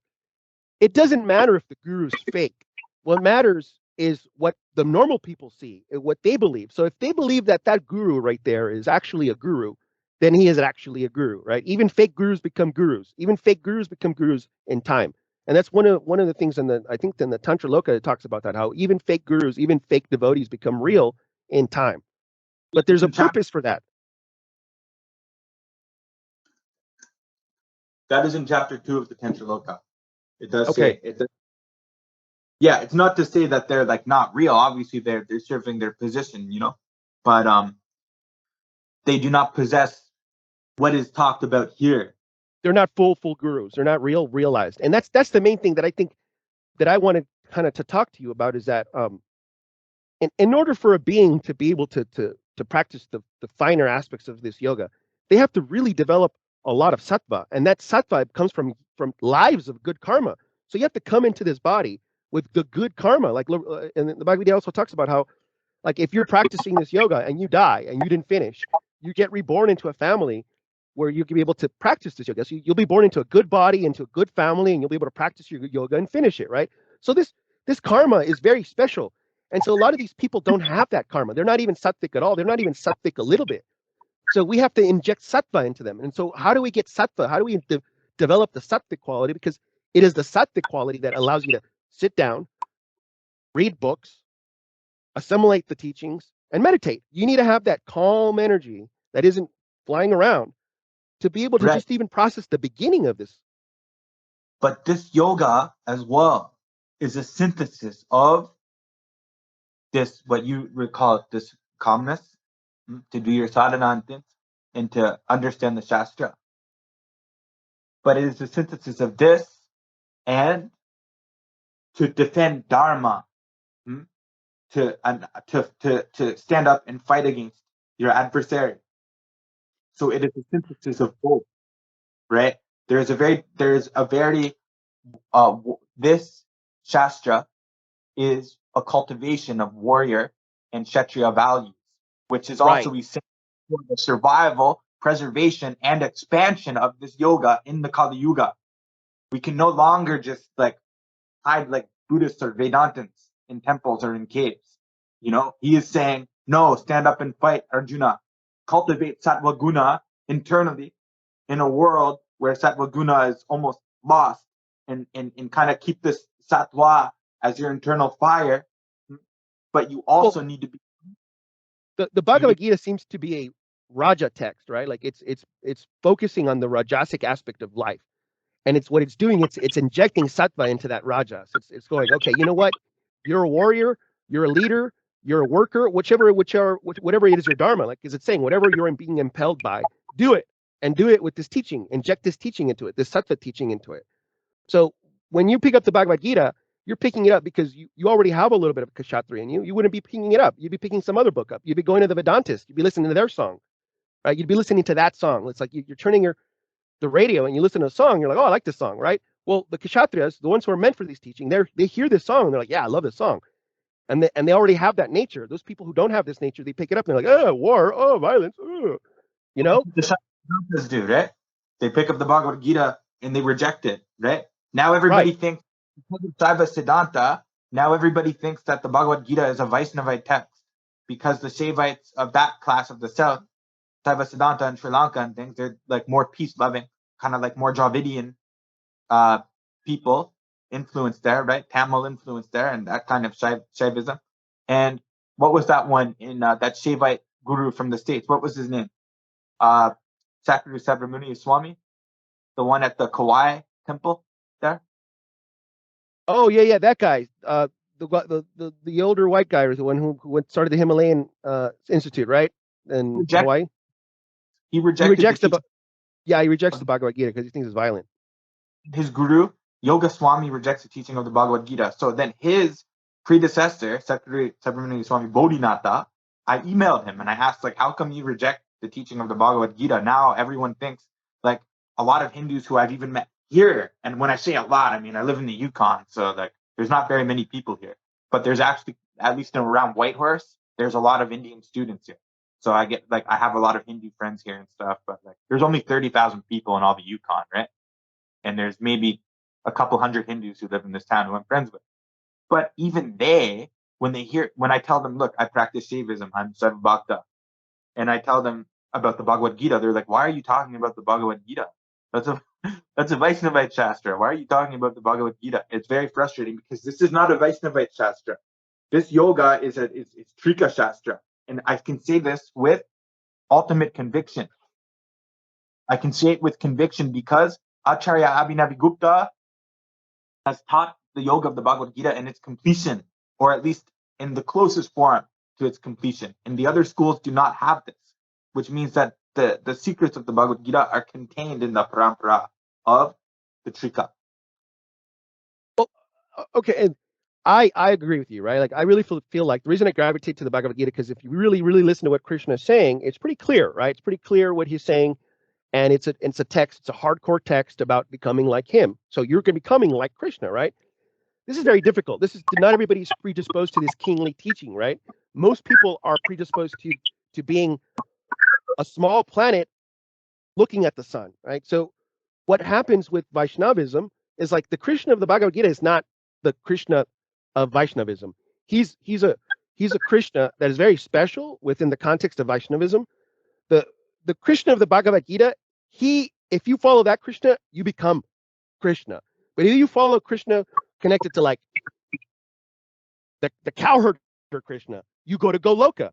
it doesn't matter if the guru's fake. What matters is what the normal people see, what they believe. So if they believe that guru right there is actually a guru, then he is actually a guru, right? Even fake gurus become gurus. Even fake gurus become gurus in time. And that's one of the things I think in the Tantra Loka it talks about that, how even fake gurus, even fake devotees become real in time. But there's a purpose for that. That is in chapter 2 of the Tantra Loka. It does say it. Yeah, it's not to say that they're like not real. Obviously, they're serving their position, but they do not possess what is talked about here. They're not full gurus. They're not realized, and that's the main thing that I think that I wanted kind of to talk to you about is that in order for a being to be able to practice the finer aspects of this yoga, they have to really develop a lot of sattva, and that sattva comes from lives of good karma. So you have to come into this body with the good karma, and the Bhagavad Gita also talks about how, like, if you're practicing this yoga and you die and you didn't finish, you get reborn into a family where you can be able to practice this yoga. So you'll be born into a good body, into a good family, and you'll be able to practice your yoga and finish it, right? So this karma is very special. And so a lot of these people don't have that karma. They're not even sattvic at all. They're not even sattvic a little bit. So we have to inject sattva into them. And so how do we get sattva? How do we develop the sattvic quality? Because it is the sattvic quality that allows you to sit down, read books, assimilate the teachings, and meditate. You need to have that calm energy that isn't flying around to be able to just even process the beginning of this. But this yoga as well is a synthesis of this, what you would call this calmness, to do your sadhana and to understand the shastra. But it is a synthesis of this and to defend dharma, to stand up and fight against your adversary. So it is a synthesis of both, right? There's a very this shastra is a cultivation of warrior and kshatriya values, which is also essential for the survival, preservation, and expansion of this yoga in the Kali Yuga. We can no longer just like hide like Buddhists or Vedantins in temples or in caves. He is saying, no, stand up and fight, Arjuna. Cultivate sattva guna internally in a world where sattva guna is almost lost, and kind of keep this sattva as your internal fire. But you also need to be. The Bhagavad Gita seems to be a Raja text, right? Like it's focusing on the Rajasic aspect of life. And it's what it's doing. It's injecting sattva into that rajas. It's going, okay, you know what? You're a warrior. You're a leader. You're a worker. Whatever it is your dharma. Like, is it saying whatever you're being impelled by, do it, and do it with this teaching. Inject this teaching into it. This sattva teaching into it. So when you pick up the Bhagavad Gita, you're picking it up because you already have a little bit of Kshatriya in you. You wouldn't be picking it up. You'd be picking some other book up. You'd be going to the Vedantist. You'd be listening to their song, right? You'd be listening to that song. It's like you're turning the radio and you listen to a song. You're like, oh, I like this song, right? Well, the Kshatriyas, the ones who are meant for these teaching, they hear this song and they're like, yeah, I love this song. And they already have that nature. Those people who don't have this nature, they pick it up and they're like, oh, war, oh, violence, oh. You know? The Siddhantas do, right? They pick up the Bhagavad Gita and they reject it, right? Now everybody thinks, because of Saiva Siddhanta, now everybody thinks that the Bhagavad Gita is a Vaisnavite text, because the Shaivites of that class of the South, Saiva Siddhanta and Sri Lanka and things, they're like more peace-loving, kind of like more Dravidian people influence there, right? Tamil influence there, and that kind of Shaivism. And what was that one in that Shaivite guru from the States? What was his name? Sakri Subramanian Swami, the one at the Kauai temple there. Oh yeah, that guy. The older white guy, or the one who started the Himalayan Institute, right? In Hawaii. He rejects the Bhagavad Gita because he thinks it's violent. His guru, Yoga Swami, rejects the teaching of the Bhagavad Gita. So then his predecessor, Sakri Subramanian Swami Bodhinatha, I emailed him and I asked, like, how come you reject the teaching of the Bhagavad Gita? Now everyone thinks, like, a lot of Hindus who I've even met here, and when I say a lot, I mean I live in the Yukon, so like there's not very many people here, but there's actually, at least around Whitehorse, there's a lot of Indian students here. So I have a lot of Hindu friends here and stuff, but like there's only 30,000 people in all the Yukon, right? And there's maybe a couple hundred Hindus who live in this town who I'm friends with. But even they, when I tell them, look, I practice Saivism, I'm Saiva Bhakta, and I tell them about the Bhagavad Gita, they're like, why are you talking about the Bhagavad Gita? That's a Vaisnavite Shastra. Why are you talking about the Bhagavad Gita? It's very frustrating because this is not a Vaisnavite Shastra. This yoga is Trika Shastra. And I can say this with ultimate conviction. I can say it with conviction because Acharya Abhinavigupta has taught the yoga of the Bhagavad Gita in its completion, or at least in the closest form to its completion. And the other schools do not have this, which means that the secrets of the Bhagavad Gita are contained in the parampara of the Trika. Well, okay, and I agree with you, right? Like I really feel like the reason I gravitate to the Bhagavad Gita, because if you really listen to what Krishna is saying, it's pretty clear, right? It's pretty clear what he's saying, and it's a text, it's a hardcore text about becoming like him. So you're going to be becoming like Krishna, right? This is very difficult. Not everybody's predisposed to this kingly teaching, right? Most people are predisposed to being a small planet looking at the sun, right? So what happens with Vaishnavism is like the Krishna of the Bhagavad Gita is not the Krishna of Vaishnavism. He's a Krishna that is very special within the context of Vaishnavism. The Krishna of the Bhagavad Gita, if you follow that Krishna, you become Krishna. But if you follow Krishna connected to like the cowherder Krishna, you go to Goloka.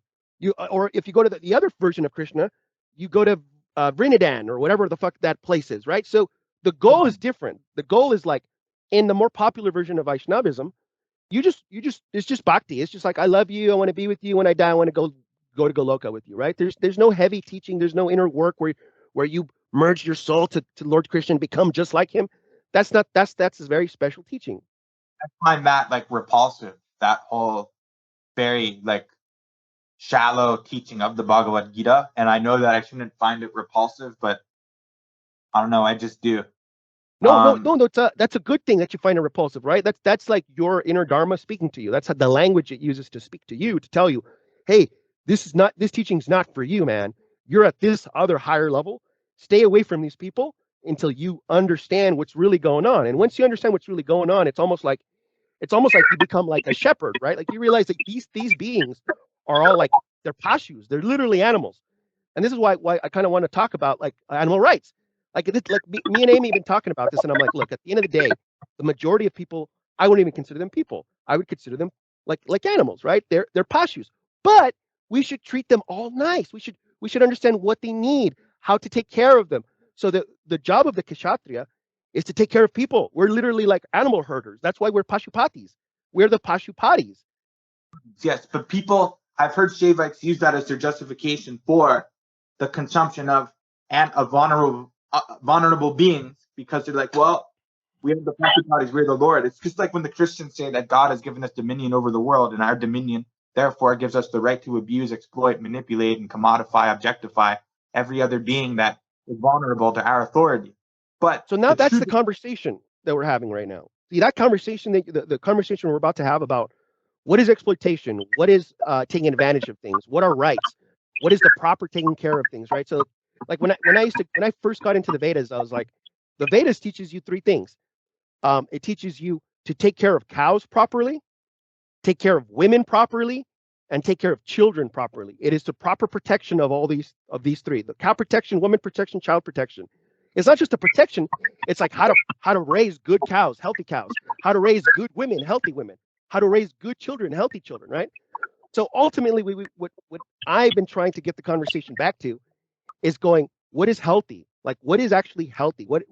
Or if you go to the other version of Krishna, you go to Vrindavan or whatever the fuck that place is, right? So the goal is different. The goal is like in the more popular version of Vaishnavism, it's just bhakti. It's just like, I love you, I want to be with you. When I die, I want to go to Goloka with you, right? There's no heavy teaching, there's no inner work where you merge your soul to Lord Krishna and become just like him. That's a very special teaching. I find that like repulsive, that whole very like shallow teaching of the Bhagavad Gita, and I know that I shouldn't find it repulsive, but I don't know, I just do. No, that's a good thing that you find it repulsive, right? That's like your inner dharma speaking to you. That's the language it uses to speak to you, to tell you, hey, this teaching's not for you, man. You're at this other higher level. Stay away from these people until you understand what's really going on. And once you understand what's really going on, it's almost like you become like a shepherd, right? Like you realize that these beings are all like, they're pashus, they're literally animals. And this is why I kind of want to talk about like animal rights. Like me and Amy have been talking about this, and I'm like, look, at the end of the day, the majority of people, I wouldn't even consider them people. I would consider them like animals, right? They're pashus. But we should treat them all nice. We should understand what they need, how to take care of them. So the job of the Kshatriya is to take care of people. We're literally like animal herders. That's why we're Pashupatis. We're the Pashupatis. Yes, but people, I've heard Shaivites use that as their justification for the consumption of vulnerable beings, because they're like, well, we have the principalities, we're the Lord. It's just like when the Christians say that God has given us dominion over the world, and our dominion therefore gives us the right to abuse, exploit, manipulate, and commodify, objectify every other being that is vulnerable to our authority. But so now that's the conversation that we're having right now. See, that conversation, the conversation we're about to have about what is exploitation, what is taking advantage of things, what are rights, what is the proper taking care of things, right? So, like when I first got into the Vedas, I was like, the Vedas teaches you three things. It teaches you to take care of cows properly, take care of women properly, and take care of children properly. It is the proper protection of these three: the cow protection, woman protection, child protection. It's not just a protection; it's like how to raise good cows, healthy cows, how to raise good women, healthy women, how to raise good children, healthy children, right? So ultimately, what I've been trying to get the conversation back to is going, what is healthy? Like, what is actually healthy? What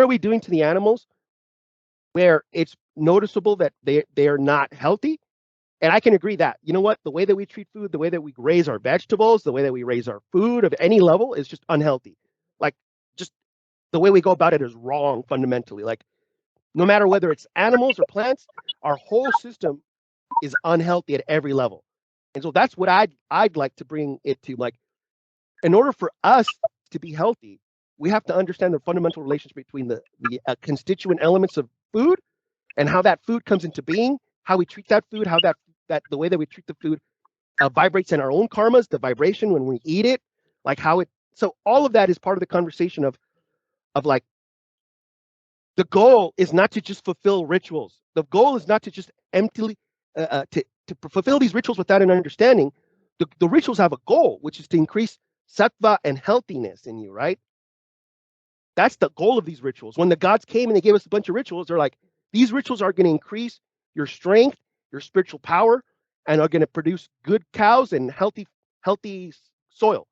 are we doing to the animals where it's noticeable that they are not healthy? And I can agree that, you know what, the way that we treat food, the way that we raise our vegetables, the way that we raise our food of any level is just unhealthy. Like, just the way we go about it is wrong fundamentally. Like, no matter whether it's animals or plants, our whole system is unhealthy at every level. And so that's what I'd like to bring it to. Like, in order for us to be healthy, we have to understand the fundamental relationship between the constituent elements of food and how that food comes into being, how we treat that food, how that the way that we treat the food vibrates in our own karmas, the vibration when we eat it, like how it. So all of that is part of the conversation of like, the goal is not to just fulfill rituals. The goal is not to just emptily to fulfill these rituals without an understanding. The rituals have a goal, which is to increase sattva and healthiness in you, right? That's the goal of these rituals. When the gods came and they gave us a bunch of rituals, they're like, these rituals are going to increase your strength, your spiritual power, and are going to produce good cows and healthy soil.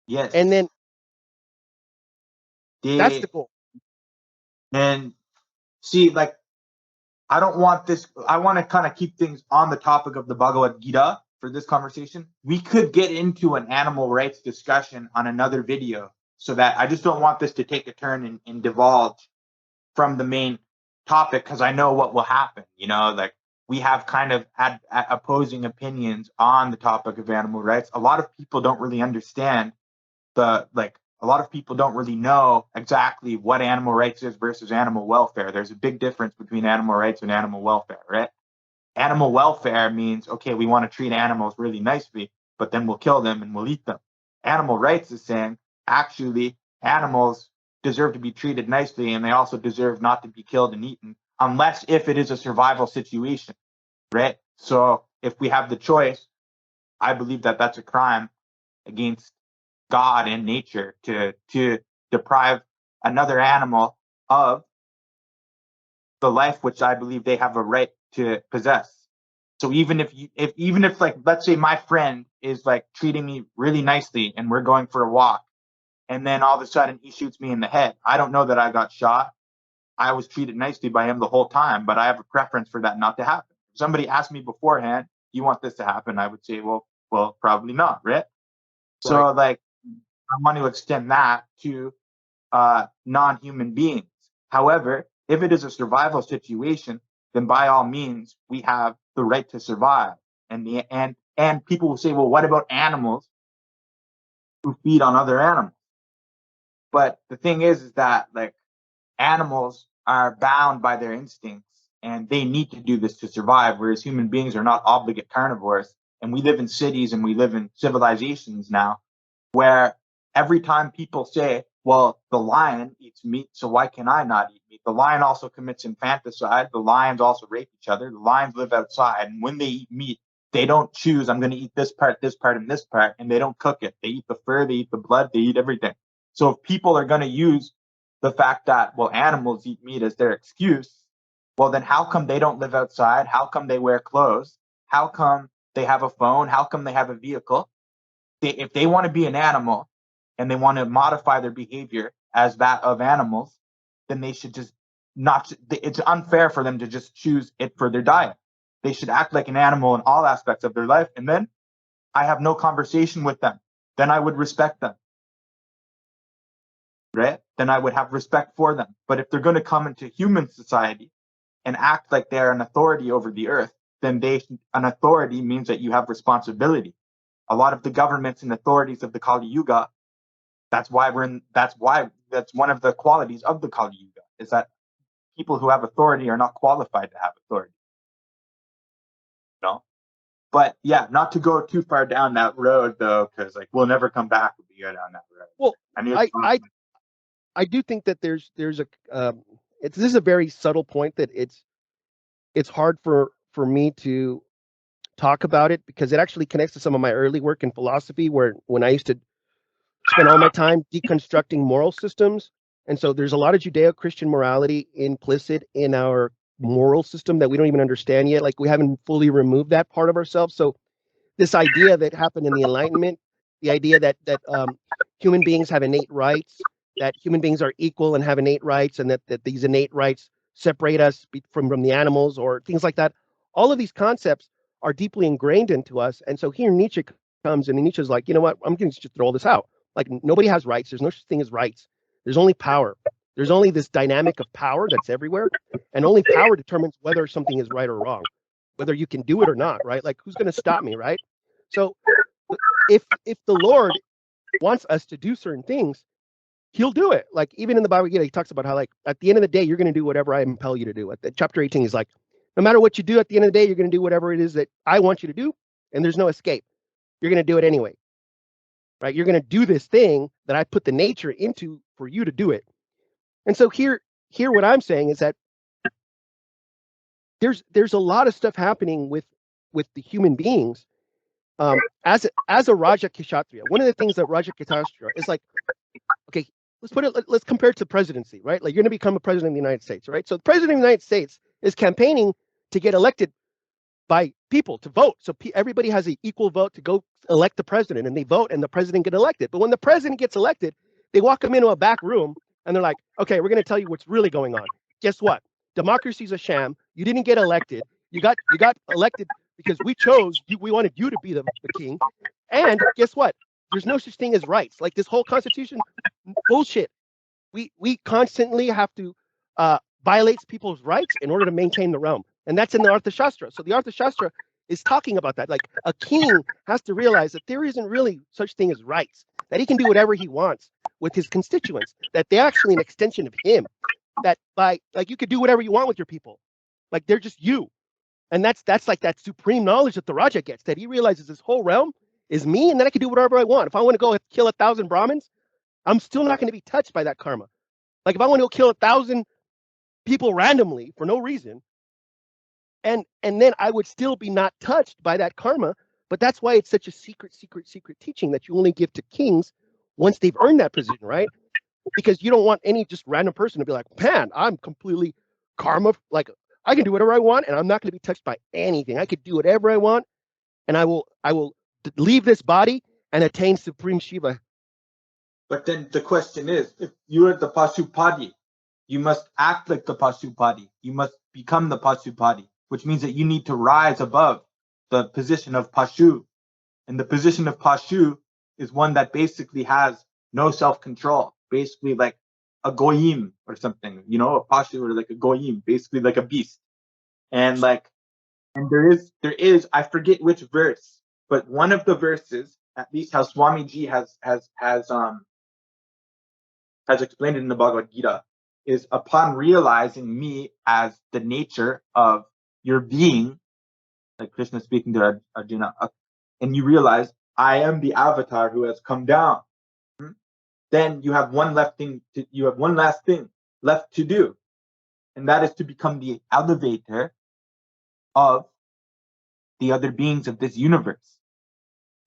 Yes. And then that's the goal. And see, like, I don't want this. I want to kind of keep things on the topic of the Bhagavad Gita for this conversation. We could get into an animal rights discussion on another video, so that I just don't want this to take a turn and divulge from the main topic, because I know what will happen. You know, like, we have kind of had opposing opinions on the topic of animal rights. A lot of people don't really understand a lot of people don't really know exactly what animal rights is versus animal welfare. There's a big difference between animal rights and animal welfare, right? Animal welfare means, okay, we want to treat animals really nicely, but then we'll kill them and we'll eat them. Animal rights is saying, actually, animals deserve to be treated nicely, and they also deserve not to be killed and eaten, unless if it is a survival situation, right? So if we have the choice, I believe that that's a crime against God and nature to deprive another animal of the life which I believe they have a right to possess. So even if like, let's say my friend is like treating me really nicely and we're going for a walk, and then all of a sudden he shoots me in the head, I don't know that I got shot. I was treated nicely by him the whole time, but I have a preference for that not to happen. If somebody asked me beforehand, "Do you want this to happen?" I would say, well, probably not, right? So like, I want to extend that to non-human beings. However, if it is a survival situation, then by all means, we have the right to survive. And people will say, well, what about animals who feed on other animals? But the thing is that, like, animals are bound by their instincts and they need to do this to survive, whereas human beings are not obligate carnivores. And we live in cities and we live in civilizations now where every time people say, well, the lion eats meat, so why can I not eat meat? The lion also commits infanticide. The lions also rape each other. The lions live outside. And when they eat meat, they don't choose, I'm going to eat this part, and this part, and they don't cook it. They eat the fur, they eat the blood, they eat everything. So if people are going to use the fact that, well, animals eat meat as their excuse, well, then how come they don't live outside? How come they wear clothes? How come they have a phone? How come they have a vehicle? If they want to be an animal and they want to modify their behavior as that of animals, then they should just not, it's unfair for them to just choose it for their diet. They should act like an animal in all aspects of their life. And then I have no conversation with them. Then I would respect them. Right? then I would have respect for them. But if they're going to come into human society and act like they're an authority over the earth, then an authority means that you have responsibility. A lot of the governments and authorities of the Kali Yuga, that's one of the qualities of the Kali Yuga, is that people who have authority are not qualified to have authority. No? But yeah, not to go too far down that road though, because like we'll never come back if we go down that road. Well, I do think that there's a this is a very subtle point that it's hard for me to talk about it, because it actually connects to some of my early work in philosophy, when I used to spend all my time deconstructing moral systems. And so there's a lot of Judeo-Christian morality implicit in our moral system that we don't even understand yet. Like, we haven't fully removed that part of ourselves. So this idea that happened in the Enlightenment, the idea that human beings have innate rights, that human beings are equal and have innate rights, and that these innate rights separate us from the animals or things like that. All of these concepts are deeply ingrained into us. And so here Nietzsche comes in, and Nietzsche's like, you know what, I'm going to just throw all this out. Like, nobody has rights. There's no such thing as rights. There's only power. There's only this dynamic of power that's everywhere, and only power determines whether something is right or wrong, whether you can do it or not, right? Like, who's going to stop me, right? So if the Lord wants us to do certain things, he'll do it. Like, even in the Bhagavad Gita, he talks about how, like, at the end of the day, you're going to do whatever I impel you to do. At chapter 18, he's like, no matter what you do, at the end of the day, you're going to do whatever it is that I want you to do, and there's no escape. You're going to do it anyway, right? You're going to do this thing that I put the nature into for you to do it. And so here what I'm saying is that there's a lot of stuff happening with the human beings as a Raja Kshatriya. One of the things that Raja Kshatriya is like, okay, let's compare it to presidency, right? Like, you're going to become a president of the United States, right? So the president of the United States is campaigning to get elected by people, to vote. So everybody has an equal vote to go elect the president, and they vote, and the president get elected. But when the president gets elected, they walk him into a back room, and they're like, okay, we're going to tell you what's really going on. Guess what? Democracy's a sham. You didn't get elected. You got elected because we chose you. We wanted you to be the king. And guess what? There's no such thing as rights. Like, this whole constitution, bullshit. We constantly have to violate people's rights in order to maintain the realm. And that's in the Arthashastra. So the Arthashastra is talking about that. Like, a king has to realize that there isn't really such thing as rights, that he can do whatever he wants with his constituents, that they're actually an extension of him, that you could do whatever you want with your people. Like, they're just you. And that's like that supreme knowledge that the Raja gets, that he realizes this whole realm is me, and then I can do whatever I want. If I want to go kill 1,000 Brahmins, I'm still not going to be touched by that karma. Like, if I want to go kill 1,000 people randomly for no reason, and then I would still be not touched by that karma. But that's why it's such a secret teaching that you only give to kings once they've earned that position, right? Because you don't want any just random person to be like, man, I'm completely karma, like, I can do whatever I want, and I'm not going to be touched by anything. I could do whatever I want, and I will leave this body and attain supreme Shiva. But then the question is, if you are the Pasupati, you must act like the Pasupati. You must become the Pasupati, which means that you need to rise above the position of Pashu. And the position of Pashu is one that basically has no self-control, basically like a goyim or something, you know, a Pashu, or like a goyim, basically like a beast. And there is, I forget which verse, but one of the verses, at least how Swamiji has explained it in the Bhagavad Gita, is upon realizing me as the nature of your being, like Krishna speaking to Arjuna, and you realize I am the avatar who has come down, then you have one last thing left to do, and that is to become the elevator of the other beings of this universe,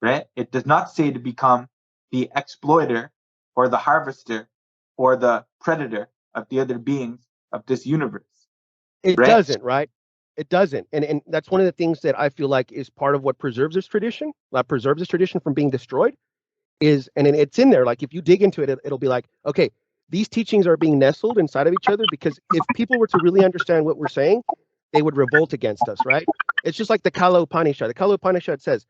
right? It does not say to become the exploiter or the harvester or the predator of the other beings of this universe. It doesn't, right? It doesn't. And that's one of the things that I feel like is part of what preserves this tradition, from being destroyed, is, and it's in there. Like, if you dig into it, it'll be like, okay, these teachings are being nestled inside of each other, because if people were to really understand what we're saying, they would revolt against us, right? It's just like the Kala Upanishad. The Kala Upanishad says,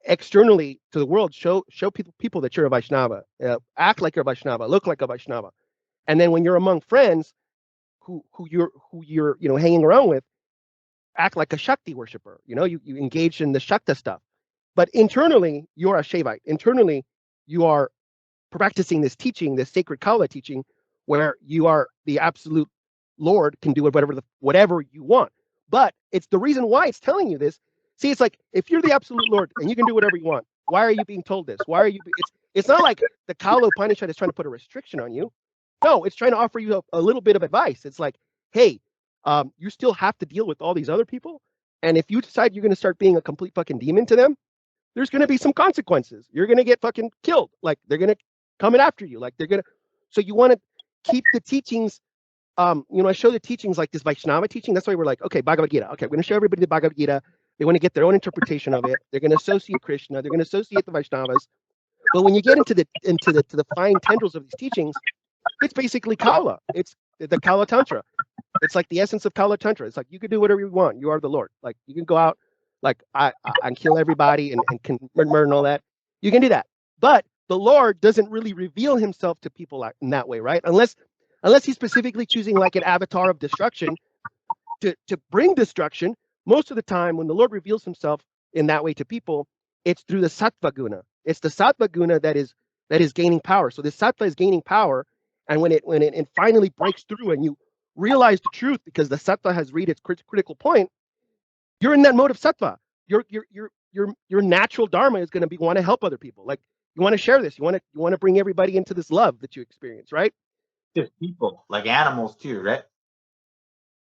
externally to the world, show people that you're a Vaishnava, act like you're a Vaishnava, look like a Vaishnava, and then when you're among friends who you're hanging around with, act like a Shakti worshiper. You engage in the Shakta stuff, but internally you're a Shaivite. Internally, you are practicing this teaching, this sacred Kala teaching, where you are the absolute Lord, can do whatever you want. But it's the reason why it's telling you this. See, it's like if you're the absolute Lord and you can do whatever you want, why are you being told this? Why are you? It's not like the Kala Upanishad is trying to put a restriction on you. No, it's trying to offer you a little bit of advice. It's like, hey, you still have to deal with all these other people, and if you decide you're going to start being a complete fucking demon to them, there's going to be some consequences. You're going to get fucking killed. Like they're going to come after you. Like they're going to. So you want to keep the teachings. I show the teachings like this Vaishnava teaching. That's why we're like, okay, Bhagavad Gita. Okay, we're going to show everybody the Bhagavad Gita. They want to get their own interpretation of it. They're going to associate Krishna. They're going to associate the Vaishnavas. But when you get into the fine tendrils of these teachings, it's basically Kala. It's the Kala Tantra. It's like the essence of Kala Tantra. It's like you can do whatever you want. You are the Lord. Like you can go out, like and kill everybody and can murder and all that. You can do that. But the Lord doesn't really reveal himself to people in that way, right? Unless he's specifically choosing like an avatar of destruction to bring destruction. Most of the time, when the Lord reveals himself in that way to people, it's through the sattva guna. It's the sattva guna that is gaining power. So the sattva is gaining power, and when it finally breaks through and you realize the truth because the sattva has reached its critical point, you're in that mode of sattva. Your natural dharma is going to be want to help other people. Like you want to share this. You want to bring everybody into this love that you experience, right? Just people, like animals too, right?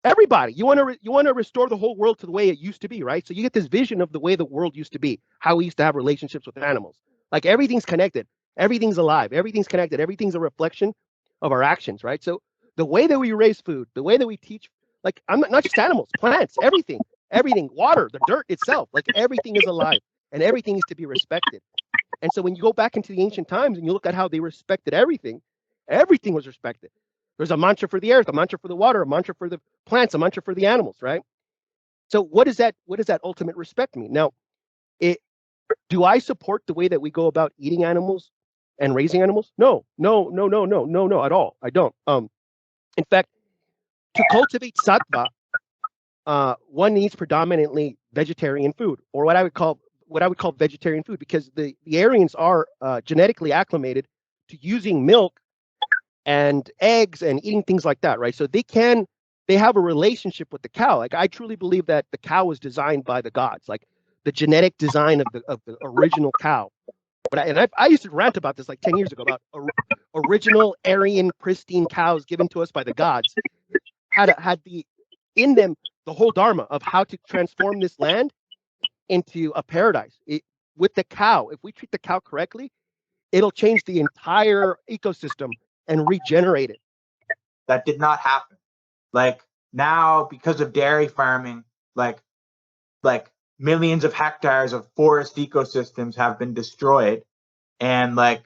Everybody. You want to restore the whole world to the way it used to be, right? So you get this vision of the way the world used to be, how we used to have relationships with animals. Like everything's connected, everything's alive, everything's connected, everything's a reflection of our actions, right? So the way that we raise food, the way that we teach, like I'm not just animals, plants, everything, water, the dirt itself, like everything is alive and everything is to be respected. And so when you go back into the ancient times and you look at how they respected everything was respected. There's a mantra for the earth, a mantra for the water, a mantra for the plants, a mantra for the animals, right? So what does that ultimate respect mean? Now, do I support the way that we go about eating animals and raising animals? No, at all. I don't. In fact, to cultivate sattva, one needs predominantly vegetarian food, or what I would call vegetarian food, because the Aryans are genetically acclimated to using milk and eggs and eating things like that, right? So they have a relationship with the cow. Like I truly believe that the cow was designed by the gods, like the genetic design of the original cow. But I used to rant about this like 10 years ago about original Aryan pristine cows given to us by the gods had in them the whole dharma of how to transform this land into a paradise. With the cow, if we treat the cow correctly, it'll change the entire ecosystem and regenerate it. That did not happen. Like now, because of dairy farming, like millions of hectares of forest ecosystems have been destroyed, and like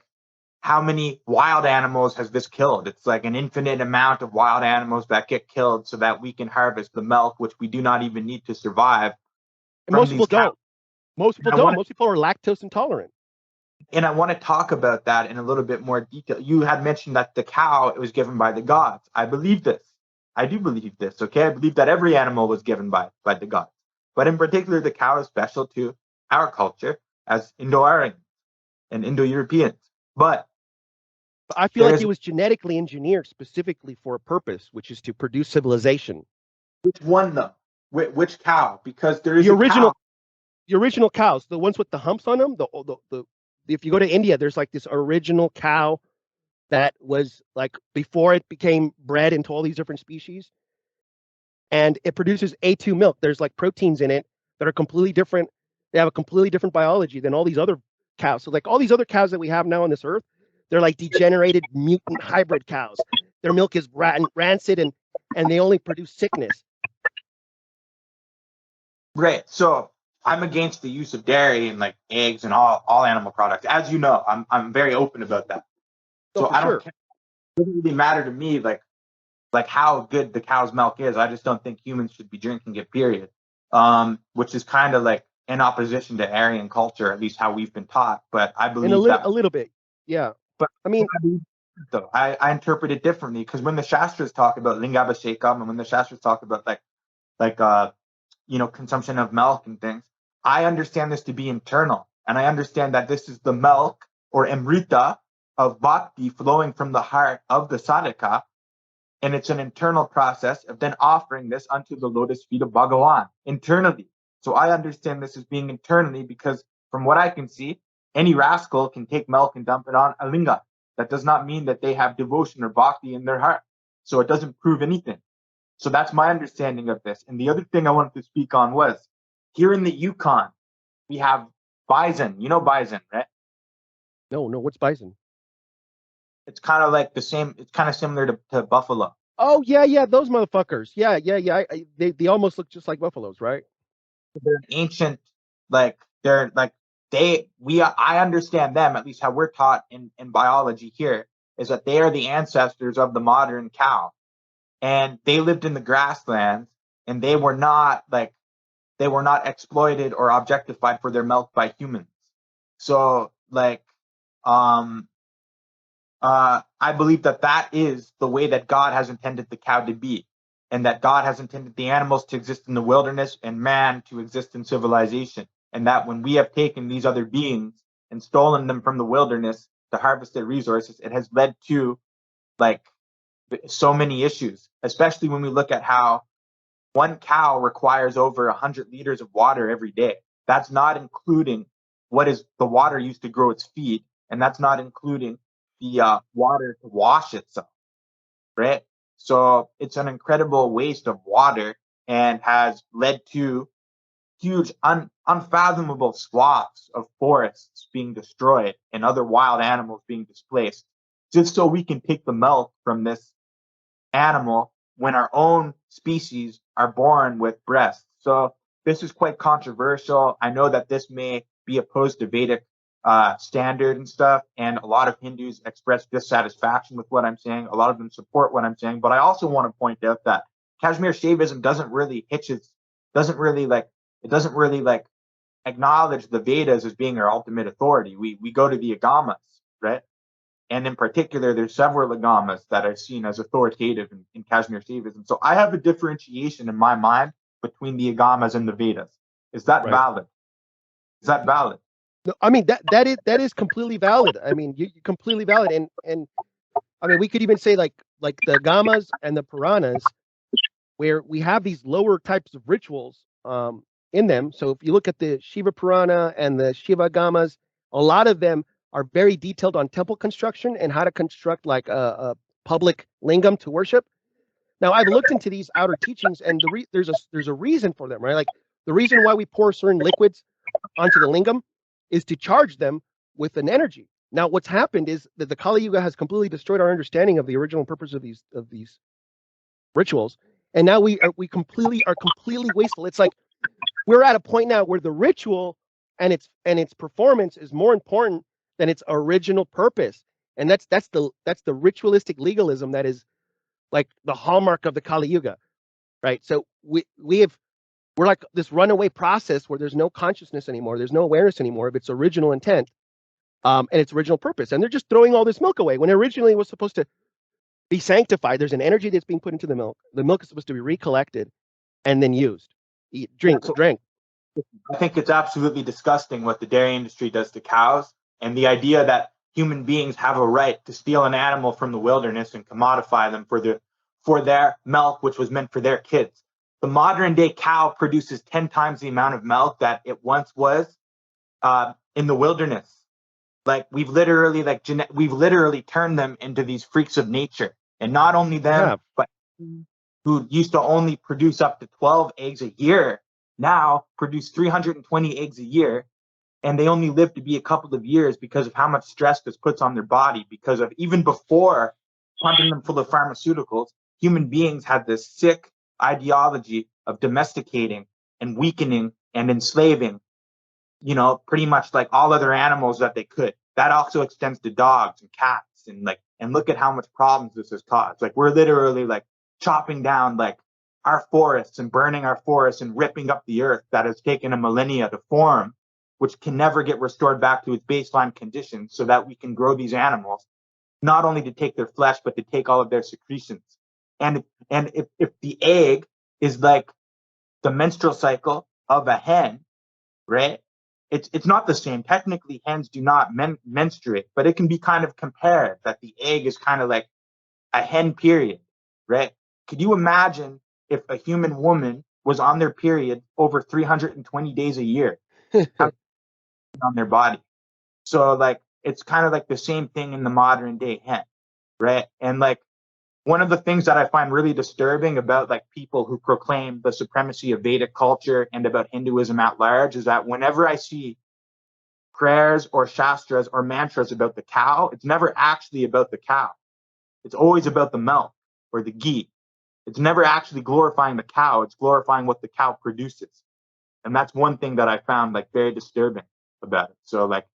how many wild animals has this killed? It's like an infinite amount of wild animals that get killed so that we can harvest the milk, which we do not even need to survive. And most people don't. Most people don't. Most people are lactose intolerant. And I want to talk about that in a little bit more detail. You had mentioned that the cow, it was given by the gods. I believe this. I do believe this, okay? I believe that every animal was given by the gods. But in particular, the cow is special to our culture as Indo-Aryans and Indo-Europeans. But I feel like it was genetically engineered specifically for a purpose, which is to produce civilization. Which one, though? Which cow? Because there is the original cows, the ones with the humps on them. If you go to India, there's like this original cow that was like before it became bred into all these different species, and it produces A2 milk. There's like proteins in it that are completely different. They have a completely different biology than all these other cows. So like all these other cows that we have now on this earth, they're like degenerated mutant hybrid cows. Their milk is rancid and they only produce sickness. Right. So I'm against the use of dairy and like eggs and all animal products. As you know, I'm very open about that. So I don't care. It doesn't really matter to me like how good the cow's milk is. I just don't think humans should be drinking it, period. Which is kind of like in opposition to Aryan culture, at least how we've been taught. But I And believe a little bit, yeah. But I mean, though I interpret it differently, because when the shastras talk about lingabhishekam and when the shastras talk about consumption of milk and things, I understand this to be internal, and I understand that this is the milk or amrita of bhakti flowing from the heart of the sadhaka, and it's an internal process of then offering this unto the lotus feet of Bhagavan internally. So I understand this as being internally, because from what I can see, any rascal can take milk and dump it on a linga. That does not mean that they have devotion or bhakti in their heart. So it doesn't prove anything. So that's my understanding of this. And the other thing I wanted to speak on was, here in the Yukon, we have bison. You know bison, right? no, what's bison? It's kind of like the same. It's kind of similar to buffalo. Oh yeah, those motherfuckers. Yeah. They almost look just like buffaloes, right? They're ancient, like they're like I understand them, at least how we're taught in biology here, is that they are the ancestors of the modern cow, and they lived in the grasslands, and they were not exploited or objectified for their milk by humans. So I believe that is the way that God has intended the cow to be, and that God has intended the animals to exist in the wilderness and man to exist in civilization. And that when we have taken these other beings and stolen them from the wilderness to harvest their resources, it has led to so many issues, especially when we look at how one cow requires over 100 liters of water every day. That's not including what is the water used to grow its feed, and that's not including the water to wash itself, right? So it's an incredible waste of water, and has led to huge, unfathomable swaths of forests being destroyed and other wild animals being displaced, just so we can take the milk from this animal when our own species are born with breasts. So this is quite controversial. I know that this may be opposed to Vedic standard and stuff, and a lot of Hindus express dissatisfaction with what I'm saying. A lot of them support what I'm saying, but I also want to point out that Kashmir Saivism doesn't really acknowledge the Vedas as being our ultimate authority. We go to the Agamas, right? And in particular, there's several agamas that are seen as authoritative in Kashmir Saivism. So I have a differentiation in my mind between the agamas and the Vedas. Is that valid? Is that valid? No, I mean that is completely valid. I mean, you completely valid, and I mean we could even say like the agamas and the Puranas, where we have these lower types of rituals in them. So if you look at the Shiva Purana and the Shiva Agamas, a lot of them are very detailed on temple construction and how to construct like a public lingam to worship. Now I've looked into these outer teachings, and there's a reason for them, right? Like the reason why we pour certain liquids onto the lingam is to charge them with an energy. Now what's happened is that the Kali Yuga has completely destroyed our understanding of the original purpose of these rituals, and now we are completely wasteful. It's like we're at a point now where the ritual and its performance is more important than its original purpose, and that's the ritualistic legalism that is like the hallmark of the Kali Yuga, right? So we're like this runaway process where there's no consciousness anymore, there's no awareness anymore of its original intent and its original purpose, and they're just throwing all this milk away when originally it was supposed to be sanctified. There's an energy that's being put into the milk. The milk is supposed to be recollected and then used, drank. I think it's absolutely disgusting what the dairy industry does to cows, and the idea that human beings have a right to steal an animal from the wilderness and commodify them for their milk, which was meant for their kids. The modern day cow produces 10 times the amount of milk that it once was in the wilderness. Like we've literally turned them into these freaks of nature, and not only them, but who used to only produce up to 12 eggs a year now produce 320 eggs a year, and they only live to be a couple of years because of how much stress this puts on their body. Because of even before pumping them full of pharmaceuticals, human beings had this sick ideology of domesticating and weakening and enslaving, pretty much like all other animals that they could. That also extends to dogs and cats, and look at how much problems this has caused. Like we're literally like chopping down like our forests and burning our forests and ripping up the earth that has taken a millennia to form, which can never get restored back to its baseline conditions, so that we can grow these animals, not only to take their flesh, but to take all of their secretions. And if the egg is like the menstrual cycle of a hen, right? It's not the same. Technically, hens do not menstruate, but it can be kind of compared that the egg is kind of like a hen period, right? Could you imagine if a human woman was on their period over 320 days a year on their body? So like, it's kind of like the same thing in the modern day hen, right? And like, one of the things that I find really disturbing about like people who proclaim the supremacy of Vedic culture and about Hinduism at large is that whenever I see prayers or shastras or mantras about the cow, it's never actually about the cow. It's always about the milk or the ghee. It's never actually glorifying the cow. It's glorifying what the cow produces. And that's one thing that I found like very disturbing about it. So like,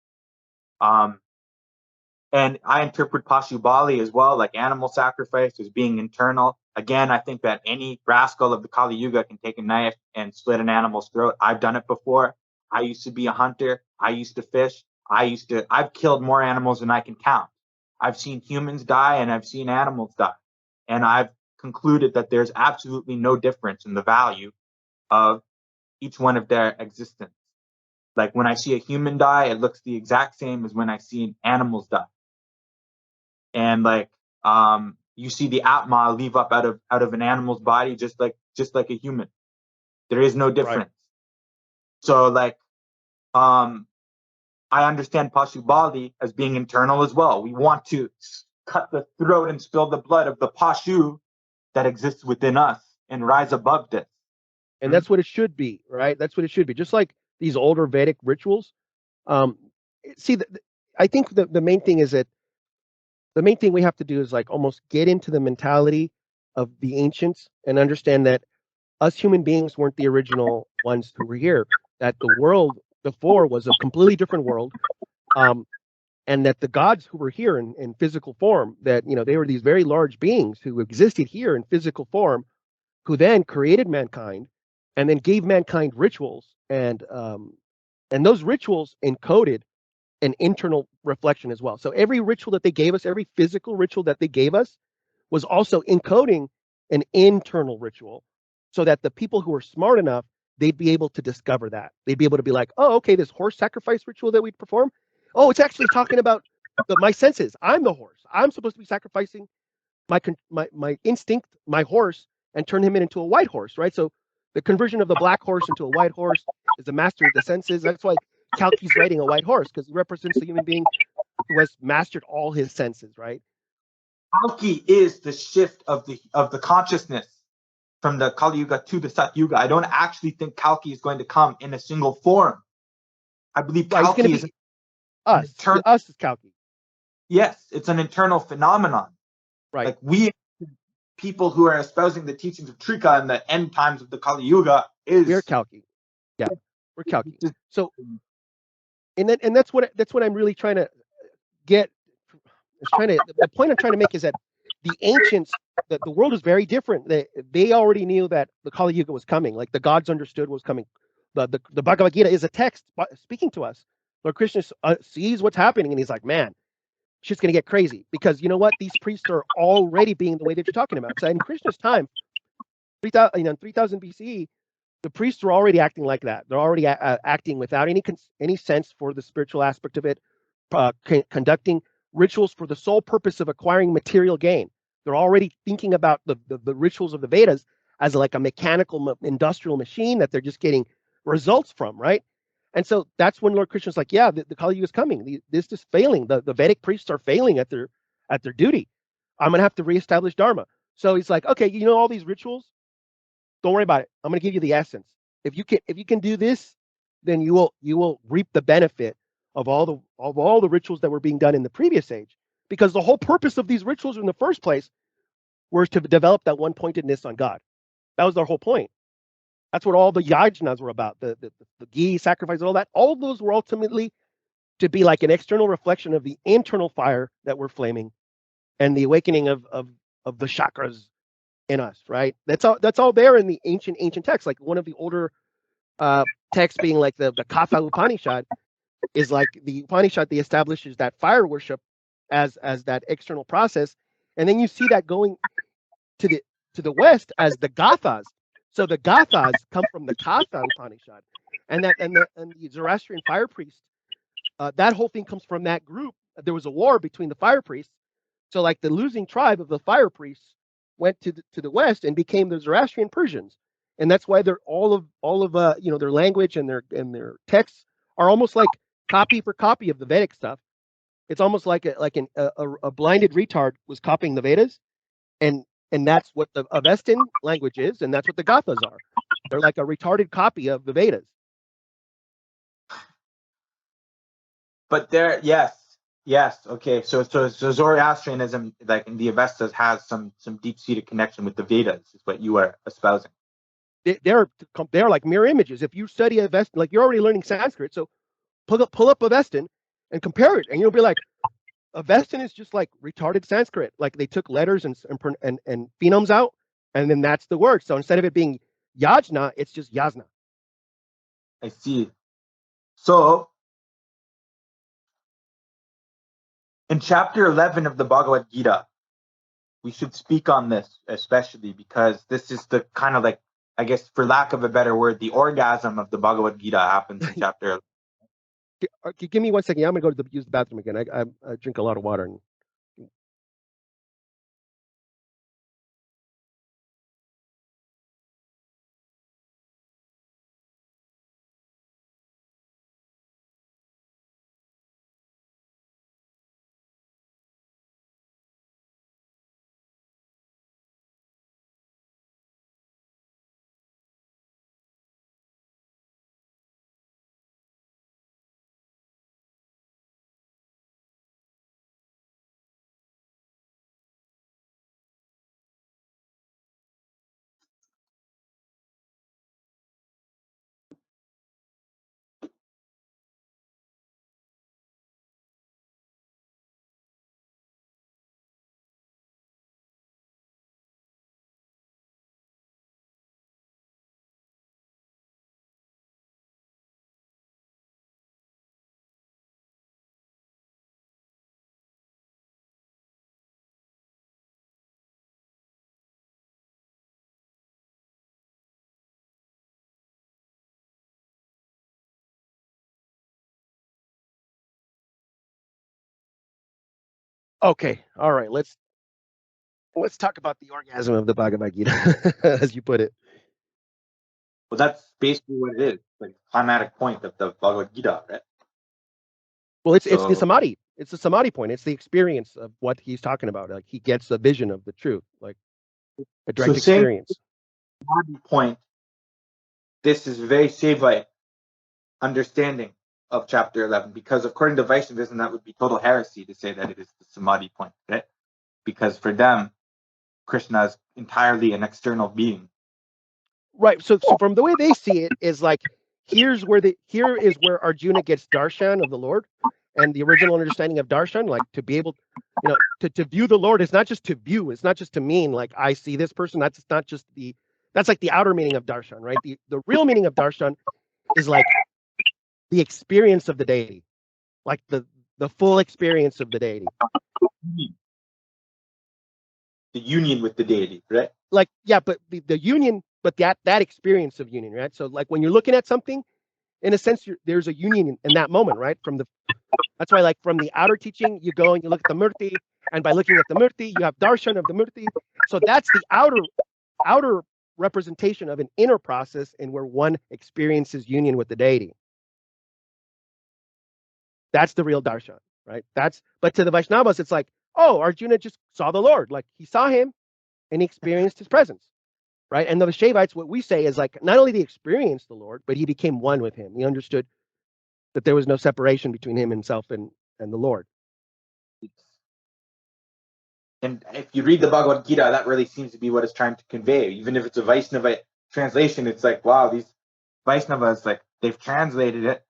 and I interpret Pashubali as well, like animal sacrifice, as being internal. Again, I think that any rascal of the Kali Yuga can take a knife and slit an animal's throat. I've done it before. I used to be a hunter. I used to fish. I've killed more animals than I can count. I've seen humans die and I've seen animals die. And I've concluded that there's absolutely no difference in the value of each one of their existence. Like when I see a human die, it looks the exact same as when I see animals die. And like you see the atma leave up out of an animal's body just like a human. There is no difference. Right. So like I understand Pashubali as being internal as well. We want to cut the throat and spill the blood of the Pashu that exists within us and rise above this. And that's what it should be, right? That's what it should be. Just like these older Vedic rituals. See, I think the main thing is that the main thing we have to do is like almost get into the mentality of the ancients and understand that us human beings weren't the original ones who were here, that the world before was a completely different world, and that the gods who were here in physical form, that, you know, they were these very large beings who existed here in physical form, who then created mankind and then gave mankind rituals, and those rituals encoded an internal reflection as well. So every ritual that they gave us, every physical ritual that they gave us, was also encoding an internal ritual, so that the people who were smart enough, they'd be able to discover that. They'd be able to be like, oh, okay, this horse sacrifice ritual that we perform, oh, it's actually talking about my senses. I'm the horse. I'm supposed to be sacrificing my instinct, my horse, and turn him into a white horse, right? So the conversion of the black horse into a white horse is the mastery of the senses. That's why Kalki's riding a white horse, because he represents a human being who has mastered all his senses, right? Kalki is the shift of the consciousness from the Kali Yuga to the Sat Yuga. I don't actually think Kalki is going to come in a single form. I believe Kalki is us. Us is Kalki. Yes, it's an internal phenomenon. Right. Like we people who are espousing the teachings of Trika in the end times of the Kali Yuga we're Kalki. Yeah, we're Kalki. So, and that's what I'm really trying to get. The point I'm trying to make is that the ancients, the world is very different. They already knew that the Kali Yuga was coming. Like the gods understood what was coming. The Bhagavad Gita is a text speaking to us. Lord Krishna sees what's happening, and he's like, man, shit's gonna get crazy, because you know what? These priests are already being the way that you're talking about. So in Krishna's time, 3000 BCE, the priests were already acting like that. They're already acting without any sense for the spiritual aspect of it, conducting rituals for the sole purpose of acquiring material gain. They're already thinking about the rituals of the Vedas as like a mechanical industrial machine that they're just getting results from, right? And so that's when Lord Krishna's like, yeah, the Kali Yuga is coming. This is failing. The Vedic priests are failing at their duty. I'm gonna have to reestablish dharma. So he's like, okay, you know all these rituals, don't worry about it. I'm gonna give you the essence. If you can do this, then you will reap the benefit of all the rituals that were being done in the previous age. Because the whole purpose of these rituals in the first place was to develop that one-pointedness on God. That was their whole point. That's what all the yajnas were about. The ghee sacrifice, all that. All of those were ultimately to be like an external reflection of the internal fire that we're flaming, and the awakening of the chakras in us, right? That's all there in the ancient texts. Like one of the older texts being like the Katha Upanishad is like the Upanishad that establishes that fire worship as that external process, and then you see that going to the west as the Gathas. So the Gathas come from the Katha Upanishad, and the Zoroastrian fire priest. That whole thing comes from that group. There was a war between the fire priests. So like the losing tribe of the fire priests went to the west and became the Zoroastrian Persians, and that's why they're all of their language and their texts are almost like copy for copy of the Vedic stuff. It's almost like a blinded retard was copying the Vedas, and that's what the Avestan language is, and that's what the Gathas are. They're like a retarded copy of the Vedas. But yes, okay. So Zoroastrianism, like in the Avestas, has some deep-seated connection with the Vedas, is what you are espousing. They're like mirror images. If you study Avestan, like you're already learning Sanskrit, so pull up Avestan and compare it, and you'll be like, Avestan is just like retarded Sanskrit. Like they took letters and phonemes out, and then that's the word. So instead of it being yajna, it's just yasna. I see. So in chapter 11 of the Bhagavad Gita, we should speak on this, especially because this is the kind of like, I guess, for lack of a better word, the orgasm of the Bhagavad Gita happens in chapter 11. Give me 1 second. I'm going to go use the bathroom again. I drink a lot of water. Okay, all right. Let's talk about the orgasm of the Bhagavad Gita, as you put it. Well, that's basically what it is, like climatic point of the Bhagavad Gita, right? Well, it's the samadhi. It's the samadhi point. It's the experience of what he's talking about. Like he gets a vision of the truth, like a direct experience. Samadhi point. This is very Saivite understanding of chapter 11, because according to Vaishnavism, that would be total heresy to say that it is the samadhi point, right? Because for them, Krishna is entirely an external being. Right. So from the way they see it is like here is where Arjuna gets darshan of the Lord, and the original understanding of darshan, like to be able, to view the Lord is not just to view, it's not just to mean like I see this person. That's not just that's like the outer meaning of darshan, right? The real meaning of darshan is like the experience of the deity, like the full experience of the deity. The union with the deity, right? Like, yeah, but the union, but that experience of union, right? So like when you're looking at something, in a sense, there's a union in that moment, right? That's why, like from the outer teaching, you go and you look at the murti, and by looking at the murti, you have darshan of the murti. So that's the outer representation of an inner process, and where one experiences union with the deity. That's the real darshan, right? But to the Vaishnavas, it's like, oh, Arjuna just saw the Lord, like he saw him, and he experienced his presence, right? And the Shaivites, what we say is like, not only did he experience the Lord, but he became one with him. He understood that there was no separation between himself and the Lord. And if you read the Bhagavad Gita, that really seems to be what it's trying to convey. Even if it's a Vaishnava translation, it's like, wow, these Vaishnavas, like they've translated it,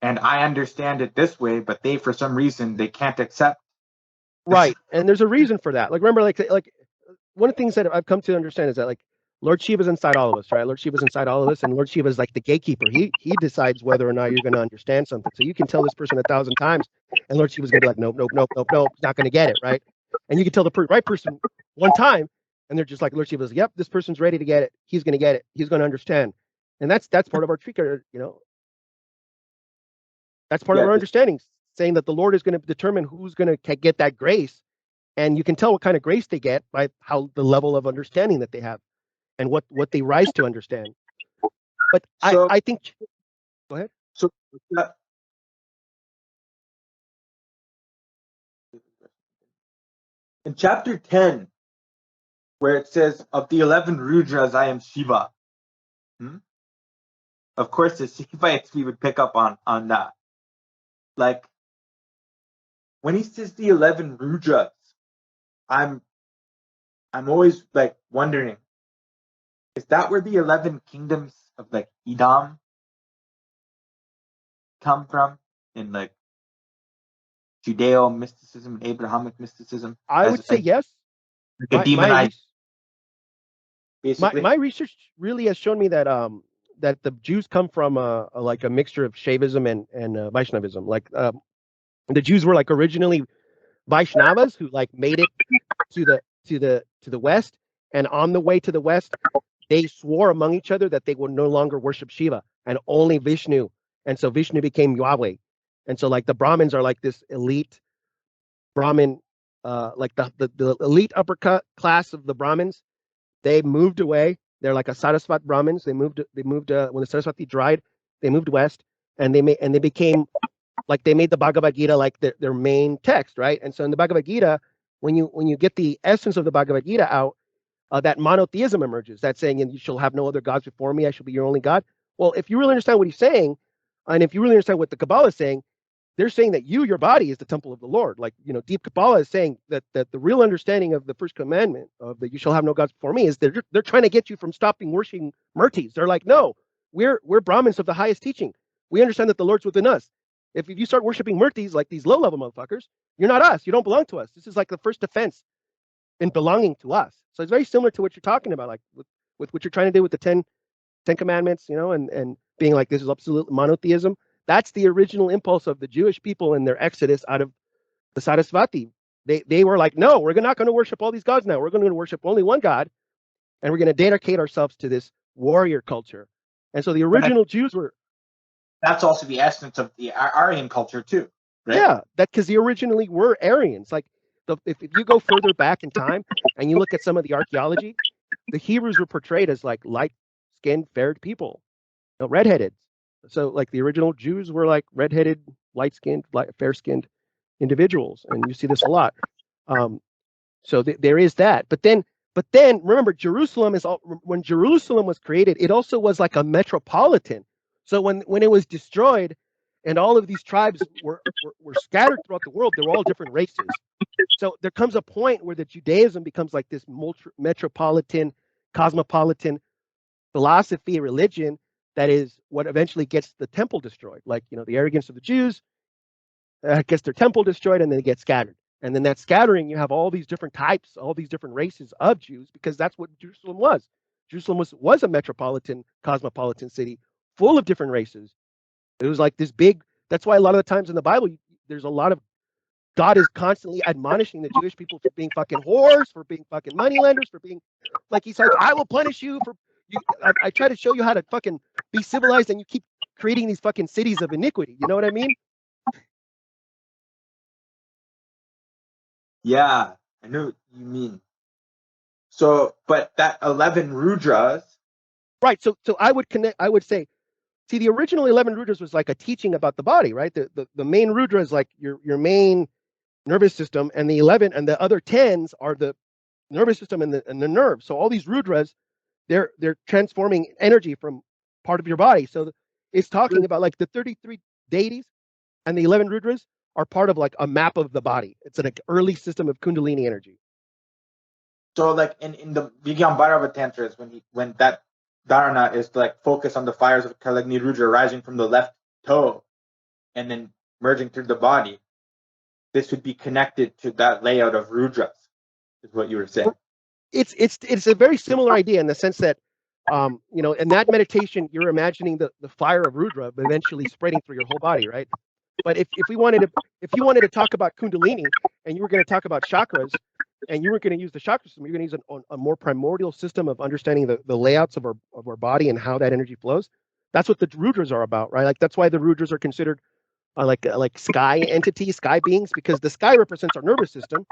and I understand it this way, but they, for some reason, they can't accept. Right, and there's a reason for that. Like remember, like one of the things that I've come to understand is that like Lord Shiva's inside all of us, right? Lord Shiva's inside all of us, and Lord Shiva is like the gatekeeper. He decides whether or not you're going to understand something. So you can tell this person 1,000 times, and Lord Shiva's going to be like, nope, nope, nope, nope, nope, not going to get it, right? And you can tell the right person one time, and they're just like, Lord Shiva's, yep, this person's ready to get it. He's going to get it. He's going to understand, and that's part of our Trika, you know. That's part of Yeah. our understanding, saying that the Lord is going to determine who's going to get that grace, and you can tell what kind of grace they get by how the level of understanding that they have, and what they rise to understand. But So, I think, go ahead. So in chapter 10, where it says, of the 11 Rudras, I am Shiva. Of course, the Saivites, we would pick up on that. Like, when he says the 11 Rudras, I'm always like wondering, is that where the 11 kingdoms of like Edom come from in like Judeo mysticism, Abrahamic mysticism? I would say yes. Like a demonized, basically. My research really has shown me that that the Jews come from like a mixture of Shaivism and Vaishnavism. Like the Jews were like originally Vaishnavas who like made it to the west, and on the way to the west, they swore among each other that they would no longer worship Shiva and only Vishnu, and so Vishnu became Yahweh, and so like the Brahmins are like this elite Brahmin, like the elite upper class of the Brahmins. They moved away. They're like a Saraswat Brahmins. They moved when the Saraswati dried. They moved west, and they became like they made the Bhagavad Gita like their main text, right? And so in the Bhagavad Gita, when you get the essence of the Bhagavad Gita out, that monotheism emerges. That saying, "And you shall have no other gods before me. I shall be your only God." Well, if you really understand what he's saying, and if you really understand what the Kabbalah is saying, they're saying that your body is the temple of the Lord. Like, you know, deep Kabbalah is saying that the real understanding of the first commandment of that you shall have no gods before me is they're trying to get you from stopping worshiping murtis. They're like, no, we're Brahmins of the highest teaching. We understand that the Lord's within us. If you start worshiping murtis like these low-level motherfuckers, you're not us. You don't belong to us. This is like the first defense in belonging to us. So it's very similar to what you're talking about, like with what you're trying to do with the Ten Commandments, you know, and being like this is absolute monotheism. That's the original impulse of the Jewish people in their exodus out of the Sarasvati. They were like, no, we're not going to worship all these gods now. We're going to worship only one God, and we're going to dedicate ourselves to this warrior culture. And so the original Jews were. That's also the essence of the Aryan culture too, right? Yeah, that because they originally were Aryans. Like if you go further back in time and you look at some of the archaeology, the Hebrews were portrayed as like light-skinned, fair people, you know, redheaded. So like the original Jews were like redheaded, light-skinned, fair-skinned individuals, and you see this a lot. So there is that. But then remember, Jerusalem is when Jerusalem was created, it also was like a metropolitan. So when it was destroyed, and all of these tribes were scattered throughout the world, they were all different races. So there comes a point where the Judaism becomes like this metropolitan, cosmopolitan philosophy, religion that is what eventually gets the temple destroyed. Like, you know, the arrogance of the Jews gets their temple destroyed, and then they get scattered. And then that scattering, you have all these different types, all these different races of Jews, because that's what Jerusalem was. Jerusalem was a metropolitan, cosmopolitan city full of different races. It was like this big. That's why a lot of the times in the Bible, there's a lot of God is constantly admonishing the Jewish people for being fucking whores, for being fucking moneylenders, for being like he's like, I will punish you for you. I try to show you how to fucking be civilized, and you keep creating these fucking cities of iniquity. You know what I mean? Yeah, I know what you mean. So, but that 11 Rudras. Right. So I would connect. I would say, see, the original 11 Rudras was like a teaching about the body, right? The main Rudra is like your main nervous system, and the 11 and the other 10s are the nervous system and the nerves. So all these Rudras, they're transforming energy from part of your body. So it's talking about like the 33 deities and the 11 Rudras are part of like a map of the body. It's an early system of Kundalini energy. So like in the Vigyan Bhairava Tantras, when that dharana is like focus on the fires of Kaligni Rudra rising from the left toe and then merging through the body, this would be connected to that layout of Rudras, is what you were saying. it's a very similar idea in the sense that in that meditation you're imagining the fire of Rudra eventually spreading through your whole body, right? But if you wanted to talk about Kundalini and you were going to talk about chakras and you were going to use the chakra system, you're going to use a more primordial system of understanding the layouts of our body and how that energy flows. That's what the Rudras are about, right? Like that's why the Rudras are considered like sky entities, sky beings, because the sky represents our nervous system.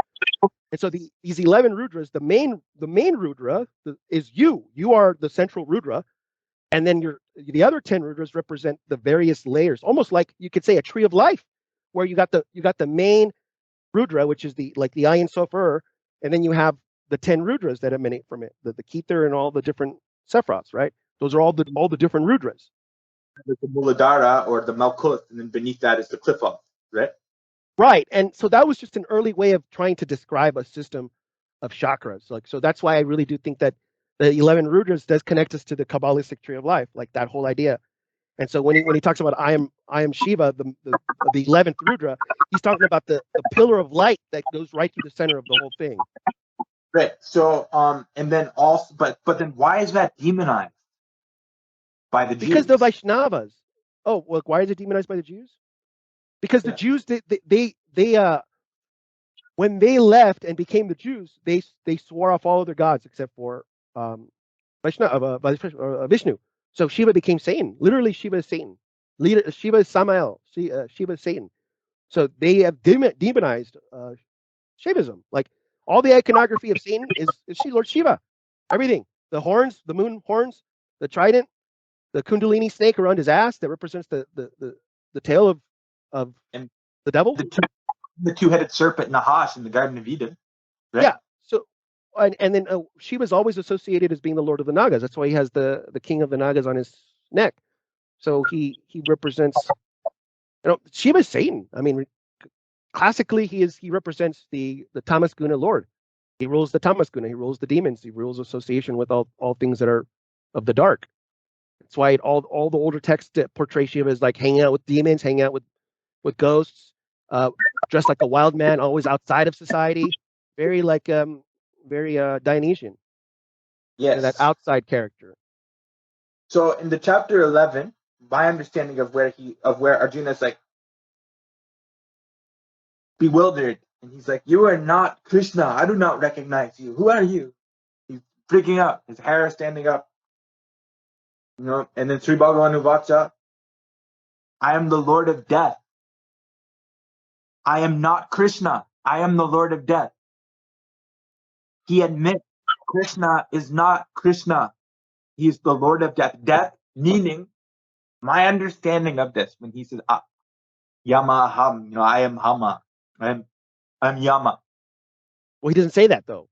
And so these 11 Rudras, the main Rudra is you. You are the central Rudra. And then the other 10 Rudras represent the various layers, almost like you could say a tree of life, where you got the main Rudra, which is the Ayin Sofer, and then you have the 10 Rudras that emanate from it, the Keter and all the different Sephiroths, right? Those are all the different Rudras. The Muladhara or the Malkuth, and then beneath that is the Klippa, right? Right, and so that was just an early way of trying to describe a system of chakras. So that's why I really do think that the 11 Rudras does connect us to the Kabbalistic tree of life, like that whole idea. And so when he talks about I am Shiva, the 11th Rudra, he's talking about the pillar of light that goes right through the center of the whole thing. Right. So and then also, but then why is that demonized by the Jews? Because the Vaishnavas. Oh, well, why is it demonized by the Jews? Because the Jews, they when they left and became the Jews, they swore off all other gods except for Vishnu. So Shiva became Satan. Literally, Shiva is Satan. Shiva is Samael. Shiva is Satan. So they have demonized Shaivism. Like all the iconography of Satan is Lord Shiva. Everything. The horns, the moon horns, the trident, the Kundalini snake around his ass that represents the tail of the devil. The two-headed serpent Nahash in the Garden of Eden. Right? Yeah. So, and then Shiva's always associated as being the Lord of the Nagas. That's why he has the king of the Nagas on his neck. So he represents, Shiva's Satan. I mean, classically he represents the Tamas Guna Lord. He rules the Tamas Guna. He rules the demons. He rules association with all things that are of the dark. That's why all the older texts that portray Shiva as like hanging out with demons, hanging out with ghosts, dressed like a wild man, always outside of society, very Dionysian. Yes, that outside character. So in the chapter 11, my understanding of where Arjuna's like bewildered, and he's like, "You are not Krishna. I do not recognize you. Who are you?" He's freaking out. His hair is standing up. And then Sri Bhagavan Vacha, "I am the Lord of Death. I am not Krishna. I am the Lord of Death." He admits Krishna is not Krishna. He is the Lord of Death. Death meaning, my understanding of this, when he says, Yama Ham, I am Hama. I'm Yama. Well, he doesn't say that though.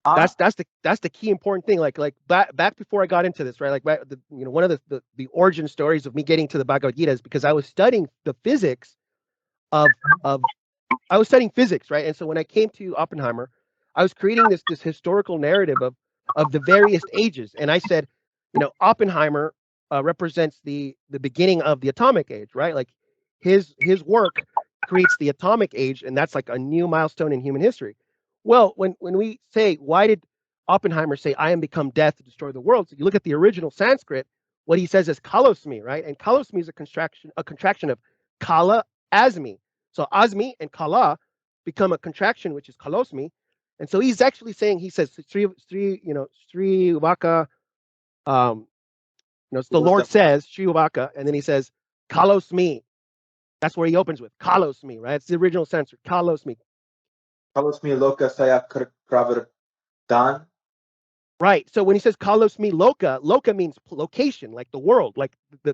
That's the key important thing. Like back before I got into this, right? Like one of the origin stories of me getting to the Bhagavad Gita is because I was studying the physics of I was studying physics, right? And so when I came to Oppenheimer, I was creating this historical narrative of the various ages, and I said, Oppenheimer represents the beginning of the atomic age, right? Like his work creates the atomic age, and that's like a new milestone in human history. Well, when we say, why did Oppenheimer say, "I am become death to destroy the world"? So you look at the original Sanskrit, what he says is kalosmi, right? And kalosmi is a contraction of kala asmi. So asmi and kala become a contraction, which is kalosmi. And so he's actually saying, he says, Sri Vaka, the Lord says, Sri Vaka, and then he says, kalosmi. That's where he opens with, kalosmi, right? It's the original Sanskrit, kalosmi. Kalosmi loka saya pravardhan. Right. So when he says kalosmi loka, loka means location, like the world, like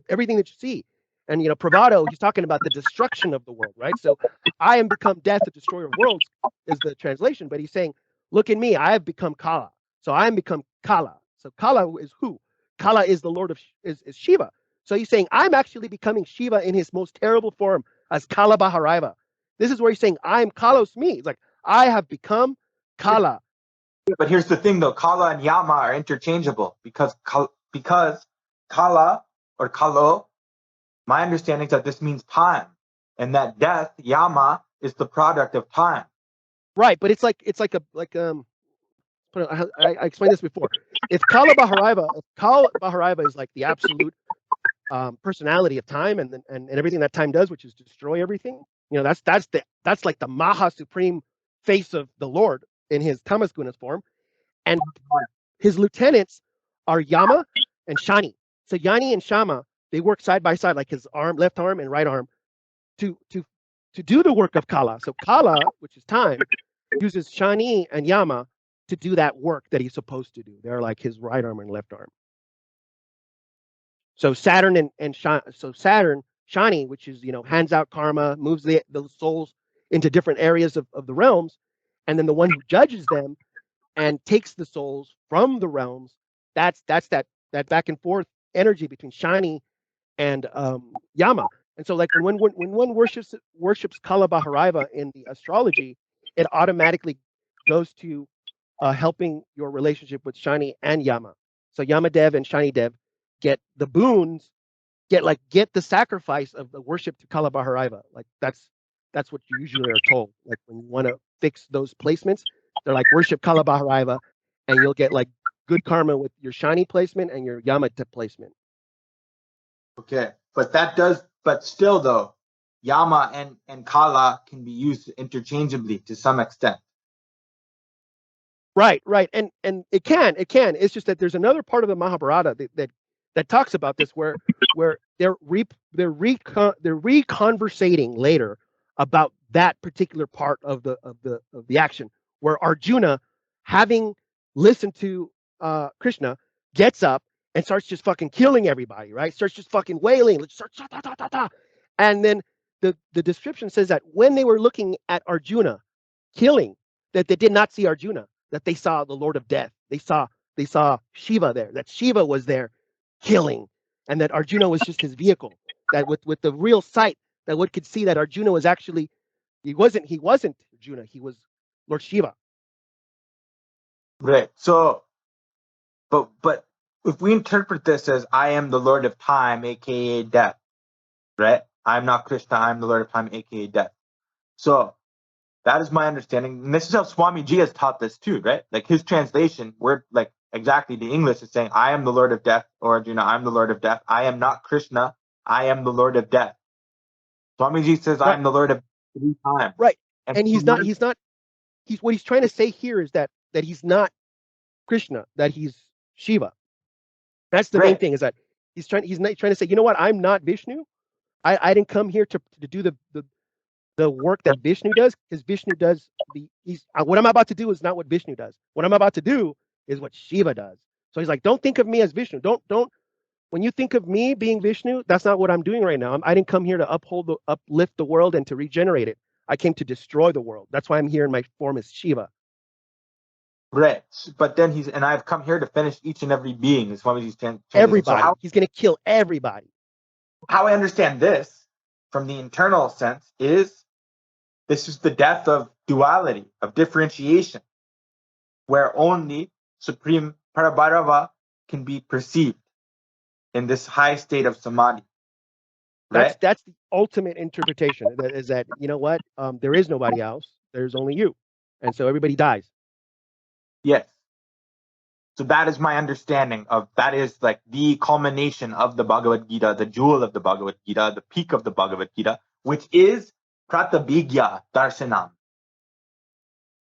everything that you see. And pravado, he's talking about the destruction of the world, right? So I am become death, the destroyer of worlds is the translation, but he's saying, look at me, I have become Kala. So I am become Kala. So Kala is who? Kala is the Lord is Shiva. So he's saying, I'm actually becoming Shiva in his most terrible form as Kala Baharaiva. This is where he's saying, I'm Kalos me. It's like, I have become Kala. But here's the thing though, Kala and Yama are interchangeable because Kala or Kalo, my understanding is that this means time, and that death, Yama, is the product of time. Right, but it's like I explained this before. If Kala Bharaiva is like the absolute personality of time and everything that time does, which is destroy everything. You know, that's like the Maha Supreme face of the Lord in his Tamas Gunas form, and his lieutenants are Yama and Shani. So Yani and Shama, they work side by side, like his left arm and right arm, to do the work of Kala. So Kala, which is time, uses Shani and Yama to do that work that he's supposed to do. They're like his right arm and left arm. So Saturn Saturn, Shani, which is, you know, hands out karma, moves the souls into different areas of the realms, and then the one who judges them and takes the souls from the realms. That's that back and forth energy between Shani and Yama. And so, like when one worships Kala Bharaiva in the astrology, it automatically goes to helping your relationship with Shani and Yama. So Yamadev and Shani Dev get the boons, get the sacrifice of the worship to Kala Bharaiva. Like that's what you usually are told. Like when you want to fix those placements, they're like worship Kala Bharaiva, and you'll get like good karma with your Shani placement and your Yamadev placement. Okay, but still though, Yama and Kala can be used interchangeably to some extent. Right, and it can. It's just that there's another part of the Mahabharata that talks about this, where they're reconversating later about that particular part of the action, where Arjuna, having listened to Krishna, gets up and starts just fucking killing everybody, right? Starts just fucking wailing, and then the description says that when they were looking at Arjuna killing, that they did not see Arjuna, that they saw the Lord of Death. They saw Shiva there, that Shiva was there killing, and that Arjuna was just his vehicle. That with the real sight, that one could see that Arjuna was actually, he wasn't Arjuna, he was Lord Shiva. Right. So, but if we interpret this as I am the Lord of Time, aka Death, right? I'm not Krishna, I'm the Lord of Time, aka Death. So that is my understanding. And this is how Swamiji has taught this too, right? Like his translation, word like exactly the English is saying, I am the Lord of Death, or Arjuna, I'm the Lord of Death. I am not Krishna, I am the Lord of Death. Swamiji says, I am the Lord of 3 times. Right. And he's not, what he's trying to say here is that he's not Krishna, that he's Shiva. That's the main thing, is that he's trying to say, you know what, I'm not Vishnu. I didn't come here to do the work that Vishnu does, because Vishnu does what I'm about to do is not what Vishnu does. What I'm about to do is what Shiva does. So he's like, don't think of me as Vishnu. Don't when you think of me being Vishnu, that's not what I'm doing right now. I didn't come here to uplift the world and to regenerate it. I came to destroy the world. That's why I'm here in my form as Shiva. Right, but then I've come here to finish each and every being. Is what he's everybody. So he's going to kill everybody. How I understand this from the internal sense is this is the death of duality, of differentiation, where only Supreme Parabhairava can be perceived in this high state of samadhi. Right? That's the ultimate interpretation. That is that, you know what? There is nobody else. There's only you, and so everybody dies. Yes. So that is my understanding of that is like the culmination of the Bhagavad Gita, the jewel of the Bhagavad Gita, the peak of the Bhagavad Gita, which is Pratabhigya Darsanam.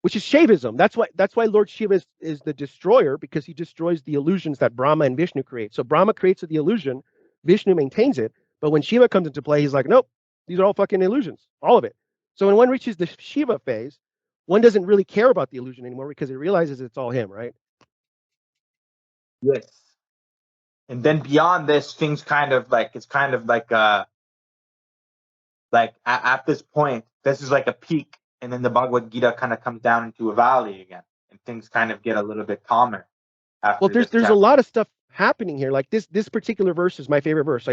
Which is Shaivism. That's why Lord Shiva is the destroyer, because he destroys the illusions that Brahma and Vishnu create. So Brahma creates the illusion, Vishnu maintains it, but when Shiva comes into play, he's like, nope, these are all fucking illusions, all of it. So when one reaches the Shiva phase, one doesn't really care about the illusion anymore, because it realizes it's all him, right? Yes. And then beyond this, things kind of like at this point, this is like a peak, and then the Bhagavad Gita kind of comes down into a valley again, and things kind of get a little bit calmer. Well, there's a lot of stuff happening here. Like this particular verse is my favorite verse.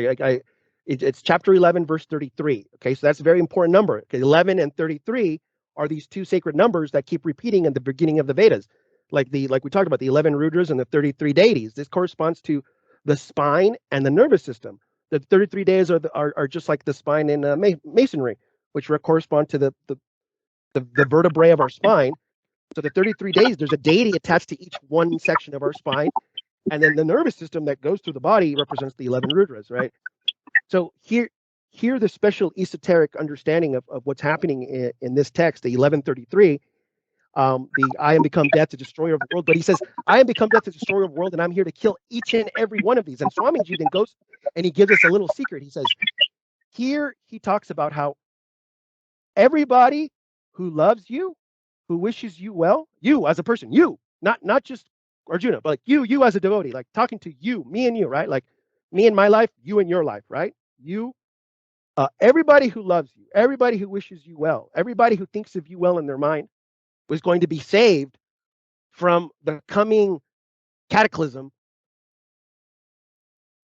It's chapter 11, verse 33. Okay, so that's a very important number. Okay, 11 and 33 are these two sacred numbers that keep repeating at the beginning of the Vedas. Like we talked about, the 11 Rudras and the 33 deities. This corresponds to the spine and the nervous system. The 33 days are just like the spine in masonry, which correspond to the the vertebrae of our spine. So the 33 days, there's a deity attached to each one section of our spine. And then the nervous system that goes through the body represents the 11 rudras, right? So here the special esoteric understanding of what's happening in this text, the 1133, the I am become death, the destroyer of the world. But he says, I am become death, the destroyer of the world, and I'm here to kill each and every one of these. And Swamiji then goes and he gives us a little secret. He says, here he talks about how everybody who loves you, who wishes you well, you as a person, you, not just Arjuna, but like you as a devotee, like talking to you, me and you, right? Like me and my life, you and your life, right? You, everybody who loves you, everybody who wishes you well, everybody who thinks of you well in their mind was going to be saved from the coming cataclysm,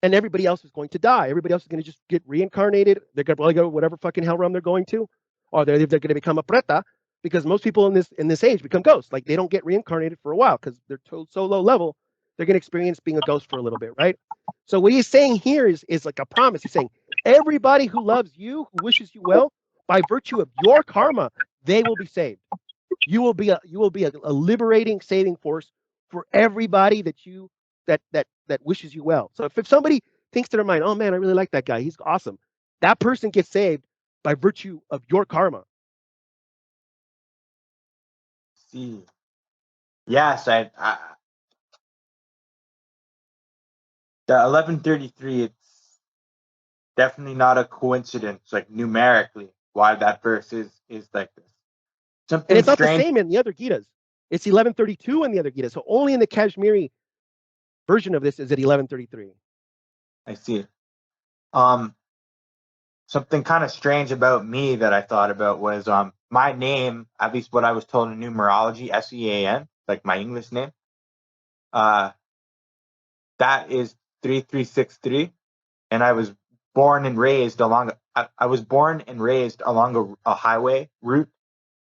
and everybody else is going to die. Everybody else is going to just get reincarnated. They're going to probably go to whatever fucking hell realm they're going to, or they're going to become a preta, because most people in this age become ghosts. Like they don't get reincarnated for a while because they're so low level. They're going to experience being a ghost for a little bit, right? So what he's saying here is like a promise. He's saying everybody who loves you, who wishes you well, by virtue of your karma, they will be saved. You will be a liberating, saving force for everybody that wishes you well. So if somebody thinks to their mind, oh man, I really like that guy, he's awesome, that person gets saved by virtue of your karma. See, yes, I the 1133. It's definitely not a coincidence, like numerically, why that verse is like this. Something and it's not strange. the same in the other Gitas. It's 1132 in the other Gita. So only in the Kashmiri version of this is at 1133. I see. Something kind of strange about me that I thought about was my name, at least what I was told in numerology, SEAN, like my English name. That is 3363, and I was born and raised along a highway route,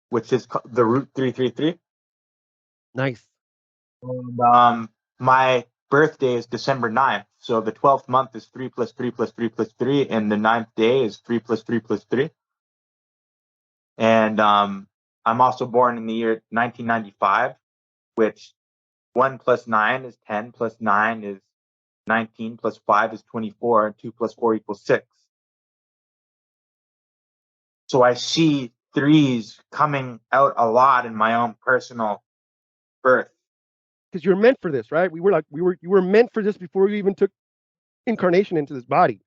which is the route 333. Nice. And my birthday is December 9th. So the 12th month is 3 plus 3 plus 3 plus 3. And the 9th day is 3 plus 3 plus 3. And I'm also born in the year 1995, which 1 plus 9 is 10, plus 9 is 19, plus 5 is 24, and 2 plus 4 equals 6. So I see threes coming out a lot in my own personal birth. Because you're meant for this, right? You were meant for this before you even took incarnation into this body.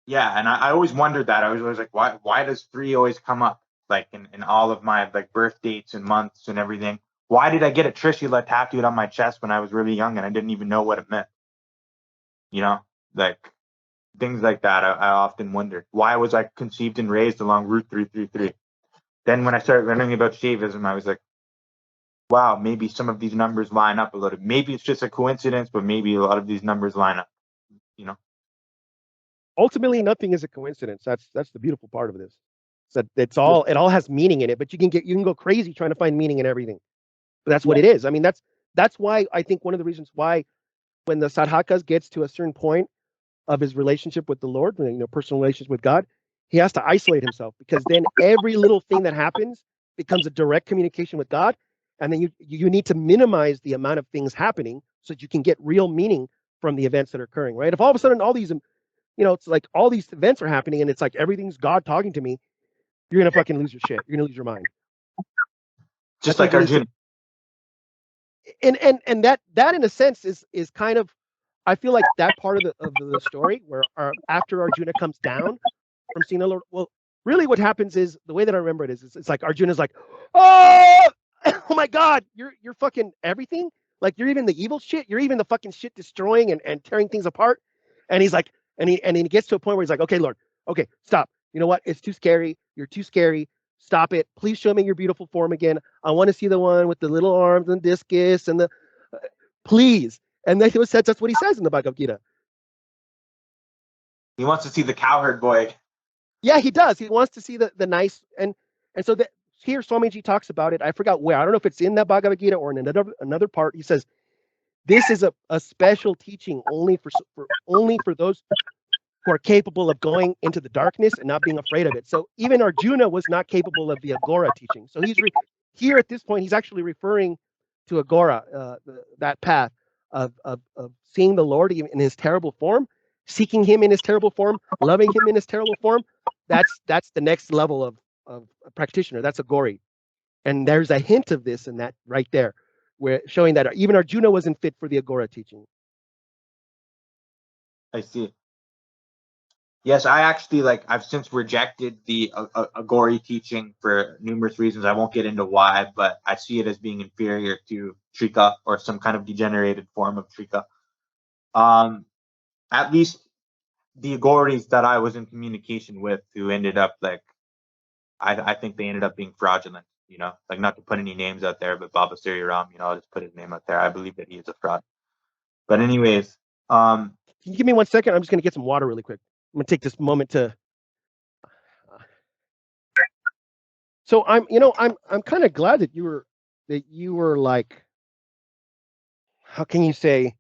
Yeah, and I always wondered that. I was always like, why does 3 always come up, like in all of my like birth dates and months and everything? Why did I get a Trishula tattooed on my chest when I was really young and I didn't even know what it meant? You know, like things like that. I often wondered, why was I conceived and raised along Route 333? Then when I started learning about Saivism, I was like, wow, maybe some of these numbers line up a little. Maybe it's just a coincidence, but maybe a lot of these numbers line up, you know? Ultimately, nothing is a coincidence. That's the beautiful part of this. So it all has meaning in it, but you can go crazy trying to find meaning in everything. But that's what it is. I mean, that's why I think one of the reasons why when the sadhakas gets to a certain point of his relationship with the Lord, personal relations with God, he has to isolate himself, because then every little thing that happens becomes a direct communication with God. And then you need to minimize the amount of things happening so that you can get real meaning from the events that are occurring, right? If all of a sudden all these, it's like all these events are happening and it's like everything's God talking to me, you're going to fucking lose your shit. You're going to lose your mind. Just like Arjuna. And that in a sense is kind of, I feel like that part of the story where after Arjuna comes down from seeing the Lord, well, really what happens is, the way that I remember it is, it's like Arjuna's like, oh my God, you're fucking everything. Like you're even the evil shit. You're even the fucking shit destroying and tearing things apart. And he's like, and he gets to a point where he's like, okay, Lord, okay, stop. You know what? It's too scary. You're too scary. Stop it. Please show me your beautiful form again. I want to see the one with the little arms and discus and the, please. And then that's what he says in the Bhagavad Gita. He wants to see the cowherd boy. Yeah, he does. He wants to see the nice, and so that here Swamiji talks about it. I forgot where. I don't know if it's in that Bhagavad Gita or in another part. He says this is a special teaching only for those who are capable of going into the darkness and not being afraid of it. So even Arjuna was not capable of the Agora teaching. So he's here at this point, he's actually referring to Agora, that path of seeing the Lord in his terrible form, seeking him in his terrible form, loving him in his terrible form. That's the next level of a practitioner. That's Agori. And there's a hint of this in that right there, where showing that even Arjuna wasn't fit for the Agora teaching. I see. Yes, I actually I've since rejected the Agori teaching for numerous reasons. I won't get into why, but I see it as being inferior to Trika or some kind of degenerated form of Trika. At least the Agoris that I was in communication with, who ended up I think they ended up being fraudulent. Not to put any names out there, but Baba Siri Ram, I'll just put his name out there. I believe that he is a fraud. But anyways, can you give me 1 second? I'm just gonna get some water really quick. I'm gonna take this moment to. So I'm kind of glad that you were like, how can you say?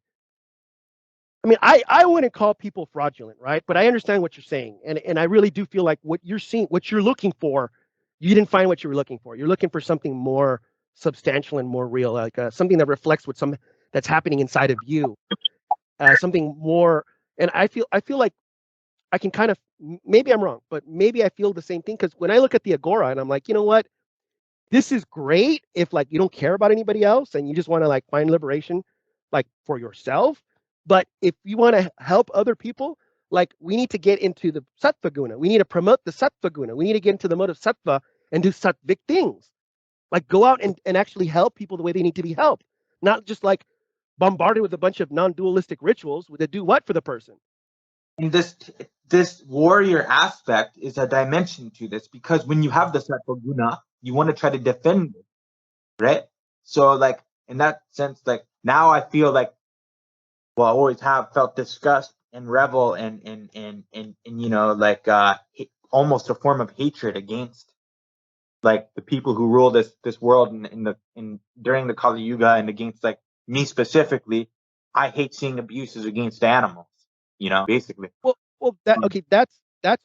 I mean, I wouldn't call people fraudulent, right? But I understand what you're saying, and I really do feel like what you're seeing, what you're looking for, you didn't find what you were looking for. You're looking for something more substantial and more real, like something that reflects that's happening inside of you, something more. And I feel like I can kind of, maybe I'm wrong, but maybe I feel the same thing, because when I look at the Agora and I'm like, you know what, this is great if you don't care about anybody else and you just want to find liberation for yourself. But if you want to help other people, we need to get into the sattva guna. We need to promote the sattva guna. We need to get into the mode of sattva and do sattvic things. Go out and actually help people the way they need to be helped, not just bombarded with a bunch of non-dualistic rituals that do what for the person. And this warrior aspect is a dimension to this, because when you have the sattva guna, you want to try to defend it, right? So in that sense, now I feel I always have felt disgust and revel and almost a form of hatred against the people who rule this world during the Kali Yuga, and against me specifically. I hate seeing abuses against animals, basically. Well, that's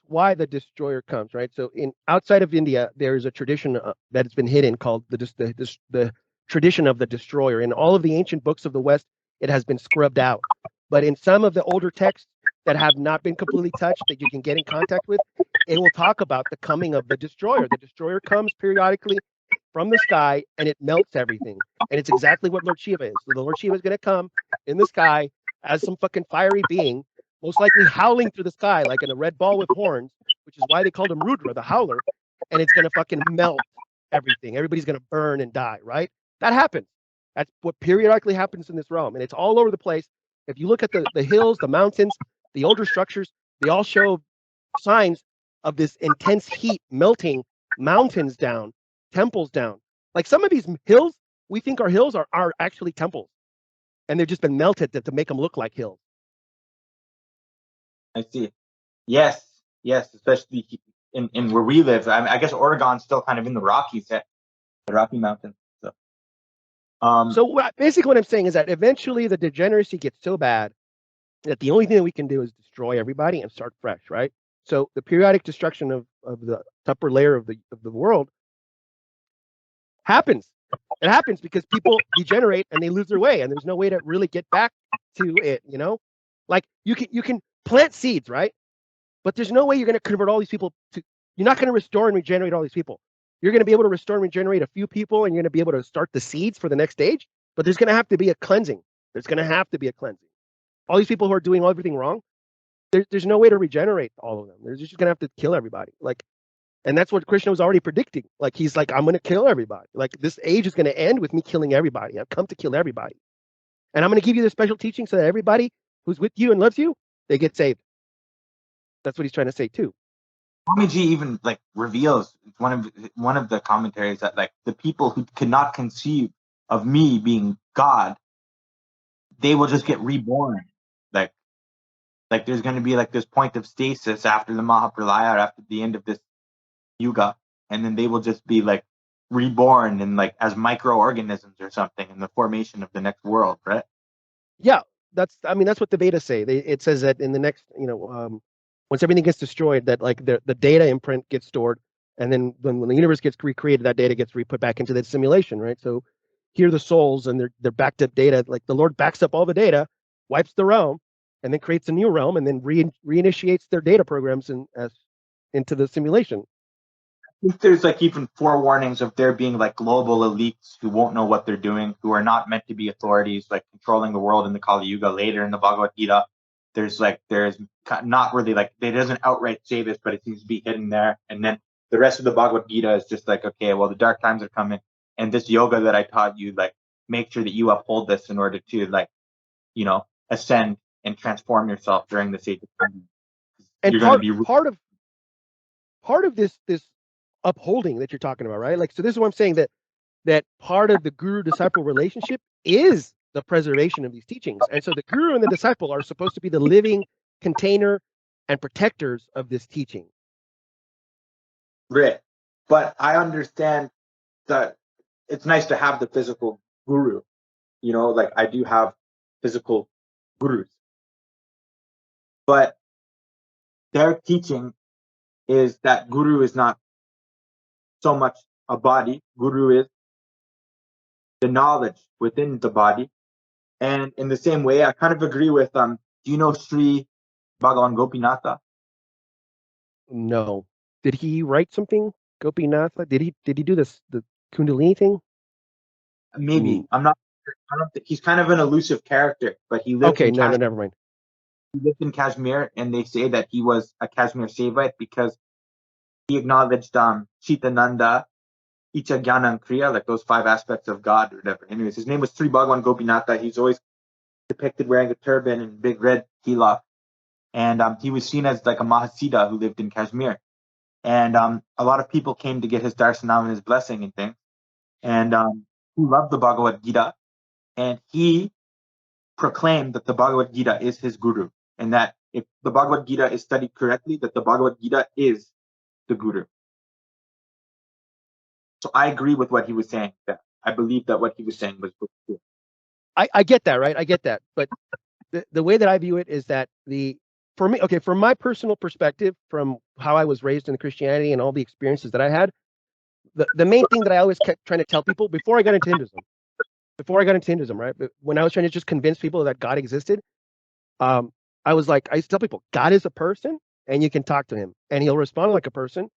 why the destroyer comes, right? So outside of India, there is a tradition that has been hidden called the tradition of the destroyer. In all of the ancient books of the West, it has been scrubbed out. But in some of the older texts that have not been completely touched, that you can get in contact with, it will talk about the coming of the destroyer. The destroyer comes periodically from the sky and it melts everything. And it's exactly what Lord Shiva is. So the Lord Shiva is going to come in the sky as some fucking fiery being, most likely howling through the sky like in a red ball with horns, which is why they called him Rudra, the howler. And it's going to fucking melt everything. Everybody's going to burn and die, right? That happens. That's what periodically happens in this realm. And it's all over the place. If you look at the hills, the mountains, the older structures, they all show signs of this intense heat melting mountains down, temples down. Some of these hills, we think are hills, are actually temples. And they've just been melted to make them look like hills. I see. Yes, especially in where we live. I guess Oregon's still kind of in the Rockies, the Rocky Mountains. So basically what I'm saying is that eventually the degeneracy gets so bad that the only thing that we can do is destroy everybody and start fresh, right? So the periodic destruction of the upper layer of the world happens. It happens because people degenerate and they lose their way, and there's no way to really get back to it. You can plant seeds, right? But there's no way you're going to convert all these people to. You're not going to restore and regenerate all these people. You're going to be able to restore and regenerate a few people, and you're going to be able to start the seeds for the next stage. But there's going to have to be a cleansing. There's going to have to be a cleansing. All these people who are doing everything wrong, there's no way to regenerate all of them. They're just going to have to kill everybody. And that's what Krishna was already predicting. He's I'm going to kill everybody. This age is going to end with me killing everybody. I've come to kill everybody. And I'm going to give you this special teaching so that everybody who's with you and loves you, they get saved. That's what he's trying to say too. Swamiji even reveals one of the commentaries that the people who could not conceive of me being God, they will just get reborn. There's going to be this point of stasis after the Mahapralaya, or after the end of this Yuga, and then they will just be reborn in as microorganisms or something in the formation of the next world, right? Yeah, that's what the Vedas say. It says that in the next, once everything gets destroyed, that like the data imprint gets stored, and then when the universe gets recreated, that data gets put back into the simulation, right? So here the souls and their backed up data, like the Lord backs up all the data, wipes the realm, and then creates a new realm, and then reinitiates their data programs into the simulation. I think there's like even forewarnings of there being like global elites who won't know what they're doing, who are not meant to be authorities, like controlling the world in the Kali Yuga. Later in the Bhagavad Gita, there's not really like, it doesn't outright say this, but it seems to be hidden there. And then the rest of the Bhagavad Gita is just like, okay, well, the dark times are coming, and this yoga that I taught you, like, make sure that you uphold this in order to, like, you know, ascend and transform yourself during this age of time. And part of this upholding that you're talking about, right? Like, so this is what I'm saying, that part of the guru-disciple relationship is the preservation of these teachings. And so the guru and the disciple are supposed to be the living container and protectors of this teaching. Right. But I understand that it's nice to have the physical guru. You know, like I do have physical gurus. But their teaching is that guru is not so much a body. Guru is the knowledge within the body. And in the same way, I kind of agree with do you know Sri Bhagavan Gopinatha? No. Did he write something? Gopinatha? Did he do the Kundalini thing? Maybe. I don't think he's kind of an elusive character, but he lived in Kashmir. Never mind. He lived in Kashmir, and they say that he was a Kashmir Saivite because he acknowledged Chitananda, Icha, Jnana, and Kriya, like those 5 aspects of God or whatever. Anyways, his name was Sri Bhagavan Gopinatha. He's always depicted wearing a turban and big red tilak. And he was seen as like a Mahasiddha who lived in Kashmir. And a lot of people came to get his darshanam and his blessing and things. And he loved the Bhagavad Gita. And he proclaimed that the Bhagavad Gita is his guru. And that if the Bhagavad Gita is studied correctly, that the Bhagavad Gita is the guru. So I agree with what he was saying. That I believe that what he was saying was true. I get that, right? I get that. But the way that I view it is that for me, okay, from my personal perspective, from how I was raised in Christianity and all the experiences that I had, the main thing that I always kept trying to tell people before I got into Hinduism, right? But when I was trying to just convince people that God existed, I used to tell people, God is a person and you can talk to him and he'll respond like a person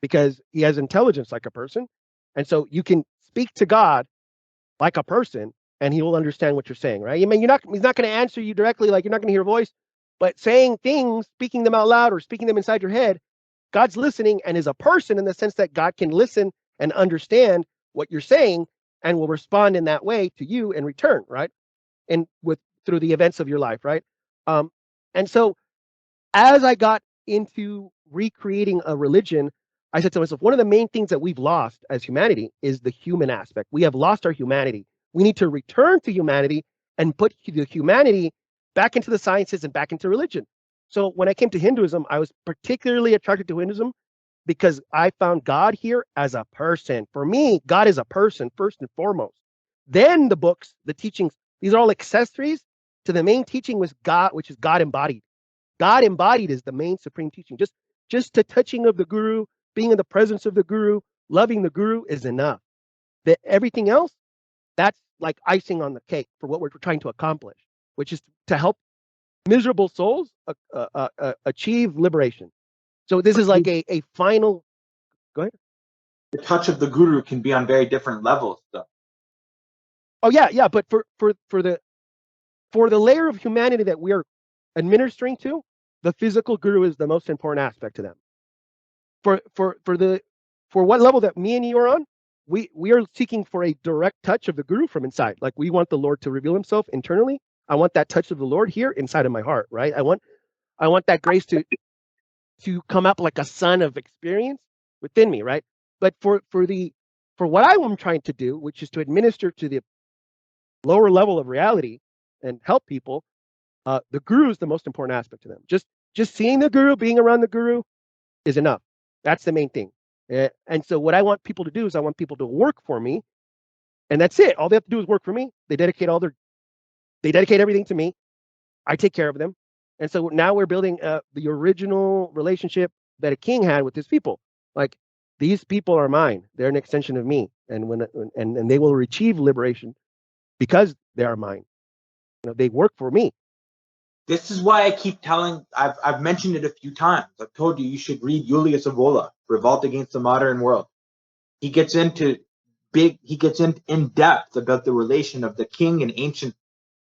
because he has intelligence like a person. And so you can speak to God like a person and he will understand what you're saying, right? I mean, he's not going to answer you directly, like you're not going to hear a voice, but saying things, speaking them out loud or speaking them inside your head, God's listening and is a person in the sense that God can listen and understand what you're saying and will respond in that way to you in return, right? And through the events of your life, right? And so as I got into recreating a religion, I said to myself, one of the main things that we've lost as humanity is the human aspect. We have lost our humanity. We need to return to humanity and put the humanity back into the sciences and back into religion. So when I came to Hinduism, I was particularly attracted to Hinduism because I found God here as a person. For me, God is a person first and foremost. Then the books, the teachings, these are all accessories to the main teaching, was God, which is God embodied. God embodied is the main supreme teaching. Just the touching of the guru, being in the presence of the guru, loving the guru is enough. That everything else, that's like icing on the cake for what we're trying to accomplish, which is to help miserable souls achieve liberation. So this is like a final. Go ahead. The touch of the guru can be on very different levels, though. Oh yeah, but for the layer of humanity that we are administering to, the physical guru is the most important aspect to them. For what level that me and you are on, we are seeking for a direct touch of the guru from inside. Like we want the Lord to reveal himself internally. I want that touch of the Lord here inside of my heart, right? I want that grace to come up like a sun of experience within me, right? But for what I am trying to do, which is to administer to the lower level of reality and help people, the guru is the most important aspect to them. Just seeing the guru, being around the guru is enough. That's the main thing. And so what I want people to do is I want people to work for me, and that's it. All they have to do is work for me. They dedicate everything to me. I take care of them, And so now we're building the original relationship that a king had with his people. Like, these people are mine; they're an extension of me, and and they will achieve liberation because they are mine. They work for me. This is why I keep telling. I've mentioned it a few times. I've told you should read Julius Evola, Revolt Against the Modern World. He gets into in depth about the relation of the king and ancient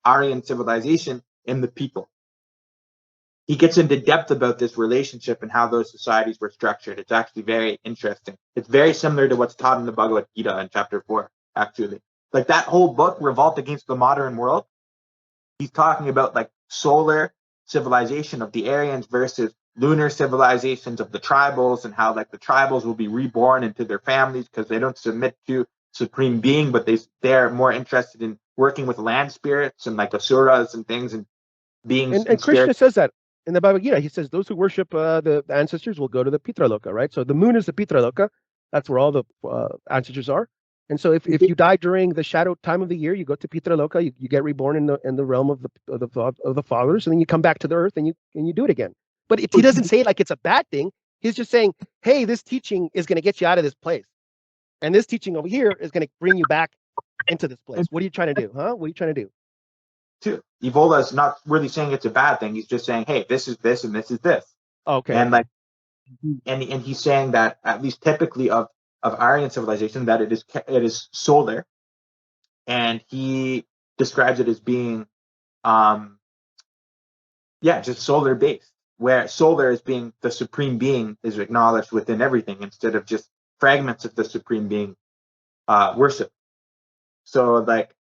Aryan civilization and the people. He gets into depth about this relationship and how those societies were structured. It's actually very interesting. It's very similar to what's taught in the Bhagavad Gita in chapter 4, actually. Like that whole book, Revolt Against the Modern World, he's talking about like solar civilization of the Aryans versus lunar civilizations of the tribals, and how like the tribals will be reborn into their families because they don't submit to supreme being, but they're more interested in working with land spirits and like asuras and things and beings. And Krishna says that in the Bhagavad Gita. He says those who worship the ancestors will go to the Pitraloka, right? So the moon is the Pitraloka. That's where all the ancestors are. And so if you die during the shadow time of the year, you go to Pitraloka, you get reborn in the realm of the fathers, and then you come back to the earth and you do it again. But he doesn't say it like it's a bad thing. He's just saying, hey, this teaching is going to get you out of this place, and this teaching over here is going to bring you back into this place. What are you trying to do, huh? What are you trying to do? Too. Evola is not really saying it's a bad thing. He's just saying, hey, this is this and this is this. Okay. And like, and he's saying that at least typically of Aryan civilization, that it is solar, and he describes it as being, just solar based, where solar is being the supreme being is acknowledged within everything instead of just fragments of the supreme being worship. So like,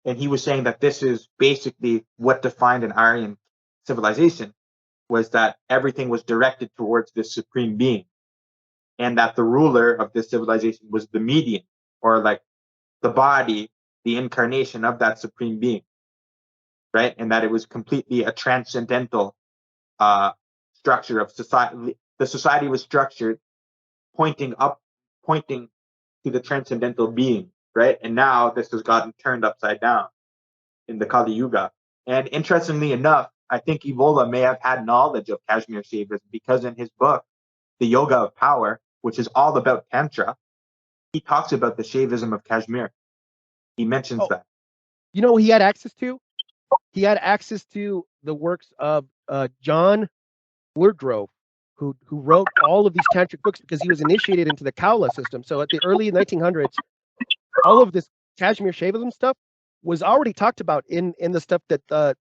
and he was saying that this is basically what defined an Aryan civilization, was that everything was directed towards this supreme being, and that the ruler of this civilization was the median, or like the body, the incarnation of that supreme being, right? And that it was completely a transcendental structure of society. The society was structured pointing to the transcendental being, right? And now this has gotten turned upside down in the Kali Yuga. And interestingly enough, I think Evola may have had knowledge of Kashmir Shaivism, because in his book, The Yoga of Power, which is all about Tantra, he talks about the Shaivism of Kashmir. He mentions that. You know, he had access to the works of John Woodrow, who wrote all of these tantric books because he was initiated into the Kaula system. So at the early 1900s, all of this Kashmir Shaivism stuff was already talked about in the stuff that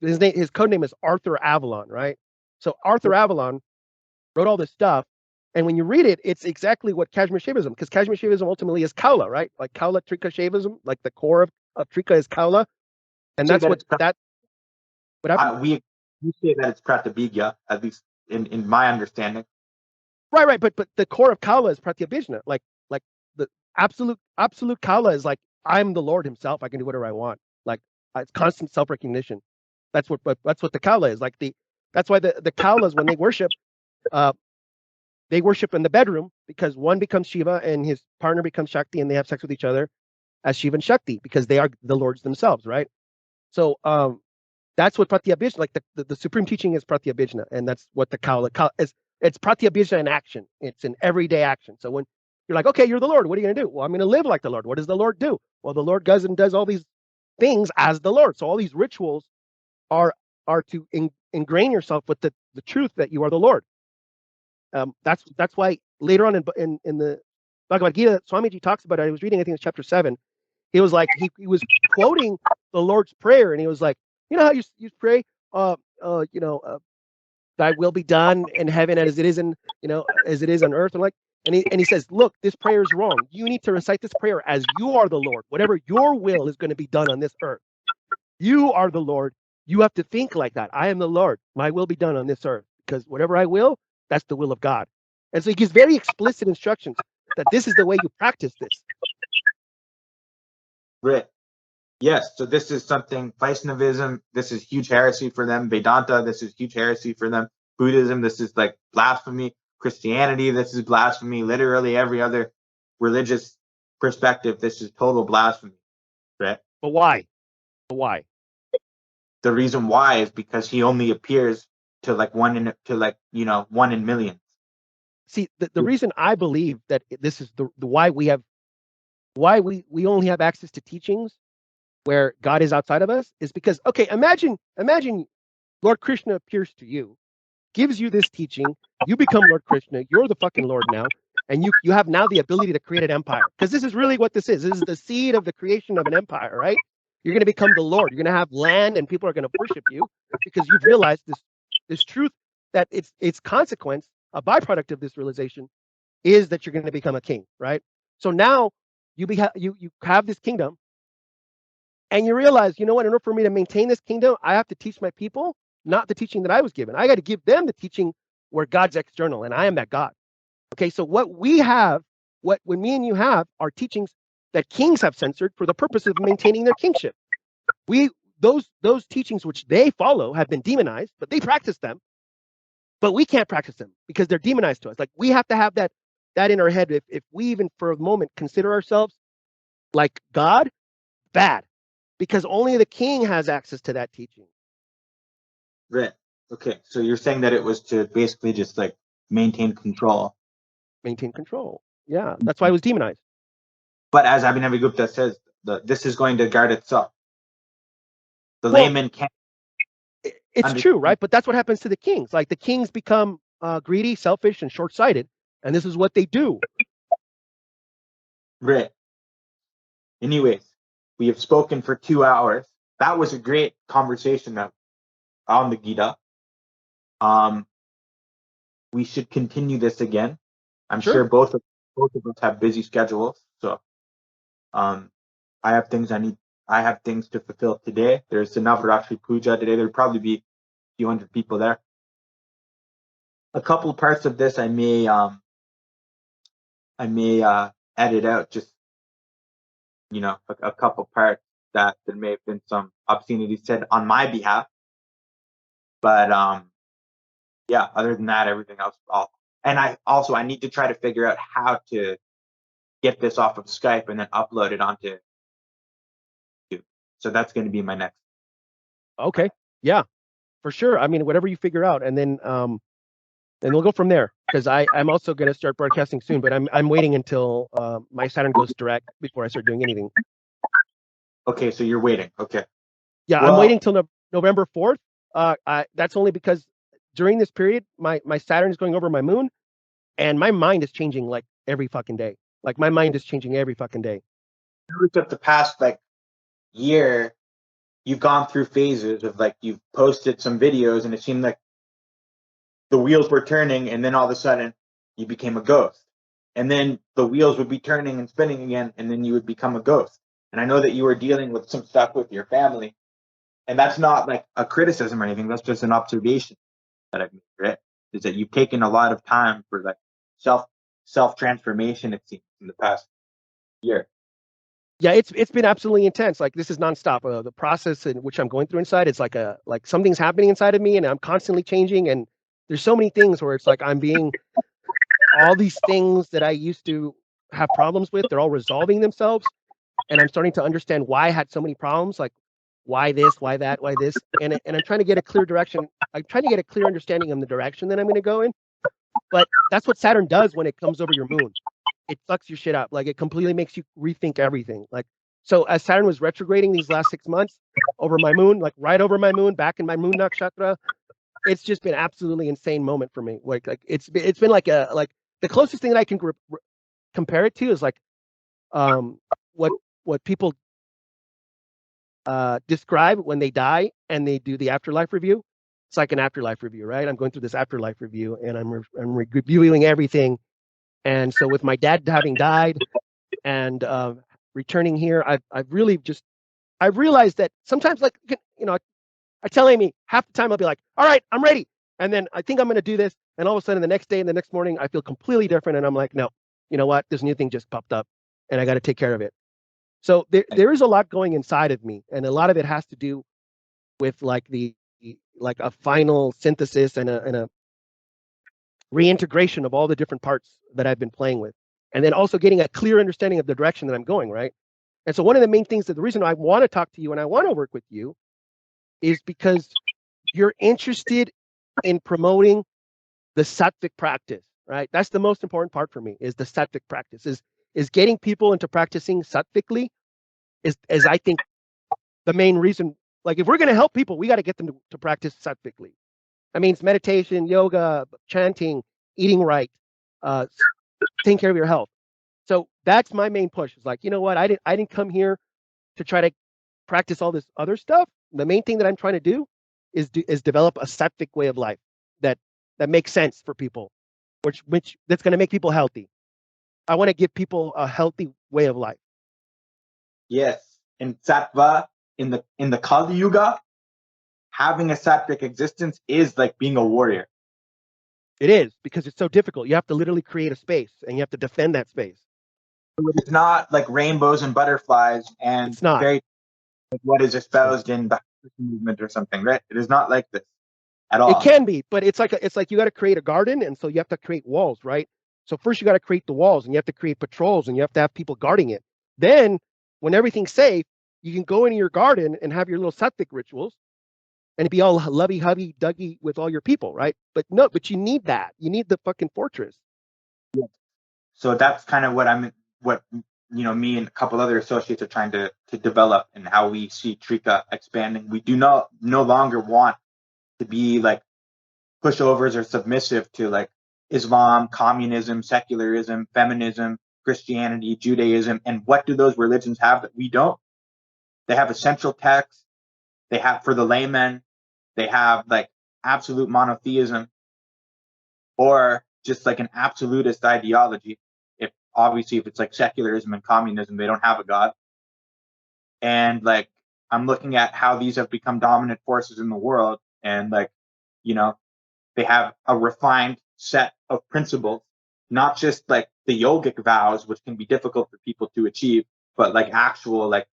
his code name is Arthur Avalon, right? So Arthur Avalon wrote all this stuff, and when you read it, it's exactly what Kashmir Shaivism, because Kashmir Shaivism ultimately is Kaula, right? Like Kaula Trika Shaivism, like the core of Trika is Kaula, and that's what happened. We say that it's Pratyabhijna, at least in my understanding. Right, but the core of Kaula is Pratyabhijna, like the absolute Kaula is like, I'm the Lord Himself. I can do whatever I want. Like, it's constant self-recognition. That's what the Kaula is. Like that's why the Kaulas, when they worship in the bedroom, because one becomes Shiva and his partner becomes Shakti, and they have sex with each other as Shiva and Shakti because they are the lords themselves, right? So that's what Pratyabhijna, like the supreme teaching is Pratyabhijna, and that's what the Kaula is. It's Pratyabhijna in action. It's an everyday action. So when you're like, okay, you're the Lord, what are you going to do? Well, I'm going to live like the Lord. What does the Lord do? Well, the Lord does all these things as the Lord. So all these rituals are to ingrain yourself with the truth that you are the Lord. That's why later on in the Bhagavad Gita, Swamiji talks about it. I was reading, I think it's chapter 7. He was like, he was quoting the Lord's Prayer, and he was like, you know how you pray, thy will be done in heaven as it is on earth. And he says, look, this prayer is wrong. You need to recite this prayer as you are the Lord. Whatever your will is going to be done on this earth. You are the Lord. You have to think like that. I am the Lord. My will be done on this earth. Because whatever I will, that's the will of God. And so he gives very explicit instructions that this is the way you practice this. Right. Yes. So this is something, Vaishnavism, this is huge heresy for them. Vedanta, this is huge heresy for them. Buddhism, this is like blasphemy. Christianity, this is blasphemy. Literally every other religious perspective, this is total blasphemy. Right? But why? the reason why is because he only appears to like one in millions. See, the reason I believe that this is the why we only have access to teachings where God is outside of us is because, okay, imagine Lord Krishna appears to you, gives you this teaching, you become Lord Krishna, you're the fucking Lord now, and you have now the ability to create an empire. Because this is really what this is. This is the seed of the creation of an empire, right? You're going to become the Lord. You're going to have land, and people are going to worship you because you've realized this truth that its consequence, a byproduct of this realization, is that you're going to become a king, right? So now you have this kingdom, and you realize, you know what? In order for me to maintain this kingdom, I have to teach my people not the teaching that I was given. I got to give them the teaching where God's external, and I am that God. Okay, so what we have, when me and you have, are teachings that kings have censored for the purpose of maintaining their kingship. Those teachings which they follow have been demonized, but they practice them. But we can't practice them because they're demonized to us. Like, we have to have that in our head. If we even for a moment consider ourselves like God, bad, because only the king has access to that teaching. Right. Okay. So you're saying that it was to basically just like maintain control. Maintain control. Yeah, that's why it was demonized. But as Abhinavagupta says, this is going to guard itself. The layman can't. It's true, right? But that's what happens to the kings. Like, the kings become greedy, selfish, and short-sighted, and this is what they do. Right. Anyways, we have spoken for 2 hours. That was a great conversation on the Gita. We should continue this again. I'm sure both of us have busy schedules, so I have things to fulfill today. There's the Navaratri Puja today. There'll probably be a few hundred people there. A couple parts of this I may edit out, just a couple parts that there may have been some obscenity said on my behalf. But yeah, other than that, everything else. I need to try to figure out how to get this off of Skype and then upload it onto YouTube. So that's going to be my next. Okay. Yeah, for sure. I mean, whatever you figure out, and then we'll go from there. Because I'm also going to start broadcasting soon, but I'm waiting until my Saturn goes direct before I start doing anything. Okay, so you're waiting. Okay. Yeah, well, I'm waiting till November 4th. That's only because during this period, my Saturn is going over my moon, and my mind is changing like every fucking day. Like, my mind is changing every fucking day. Look at the past year, you've gone through phases of you've posted some videos, and it seemed like the wheels were turning, and then all of a sudden you became a ghost, and then the wheels would be turning and spinning again, and then you would become a ghost. And I know that you were dealing with some stuff with your family, and that's not like a criticism or anything. That's just an observation that I've made, right? Is that you've taken a lot of time for self transformation, it seems, in the past year. Yeah, it's been absolutely intense. Like, this is nonstop. The process in which I'm going through inside, it's like something's happening inside of me, and I'm constantly changing. And there's so many things where it's like I'm being all these things that I used to have problems with, they're all resolving themselves, and I'm starting to understand why I had so many problems. Like, why this, why that, why this, and I'm trying to get a clear direction. I'm trying to get a clear understanding of the direction that I'm going to go in. But that's what Saturn does when it comes over your moon. It sucks your shit up. Like, it completely makes you rethink everything. Like, so as Saturn was retrograding these last 6 months over my moon, like right over my moon, back in my moon nakshatra, it's just been absolutely insane moment for me. Like it's been like the closest thing that I can compare it to is like what people describe when they die and they do the afterlife review. It's like an afterlife review, right? I'm going through this afterlife review, and I'm reviewing everything. And so with my dad having died and returning here, I've realized that sometimes, like, I tell Amy half the time I'll be like, all right, I'm ready. And then I think I'm going to do this. And all of a sudden the next day and the next morning, I feel completely different. And I'm like, no, you know what? This new thing just popped up and I got to take care of it. So there is a lot going inside of me. And a lot of it has to do with like a final synthesis and a reintegration of all the different parts that I've been playing with. And then also getting a clear understanding of the direction that I'm going, right? And so one of the main things, that the reason I want to talk to you and I want to work with you is because you're interested in promoting the sattvic practice, right? That's the most important part for me, is the sattvic practice, is getting people into practicing sattvically is I think the main reason. Like, if we're going to help people, we got to get them to practice sattvically. That means meditation, yoga, chanting, eating right, taking care of your health. So that's my main push. Is like, you know what? I didn't come here to try to practice all this other stuff. The main thing that I'm trying to do is develop a sattvic way of life that makes sense for people, which that's going to make people healthy. I want to give people a healthy way of life. Yes, in sattva, in the Kali Yuga, having a sattvic existence is like being a warrior. It is, because it's so difficult. You have to literally create a space, and you have to defend that space. It's not like rainbows and butterflies and It's not. very like what is espoused in the movement or something, right? It is not like this at all. It can be, but it's like you got to create a garden, and so you have to create walls, right? So first you got to create the walls, and you have to create patrols, and you have to have people guarding it. Then, when everything's safe, you can go into your garden and have your little sattvic rituals, and be all lovey hubby duggy with all your people, right? But you need that. You need the fucking fortress. Yeah. So that's kind of what me and a couple other associates are trying to develop, and how we see Trika expanding. We do no longer want to be like pushovers or submissive to like Islam, communism, secularism, feminism, Christianity, Judaism. And what do those religions have that we don't? They have a central text. They have, for the laymen, they have like absolute monotheism, or just like an absolutist ideology. If it's like secularism and communism, they don't have a god. And like, I'm looking at how these have become dominant forces in the world, and like, they have a refined set of principles, not just like the yogic vows, which can be difficult for people to achieve, but like actual, like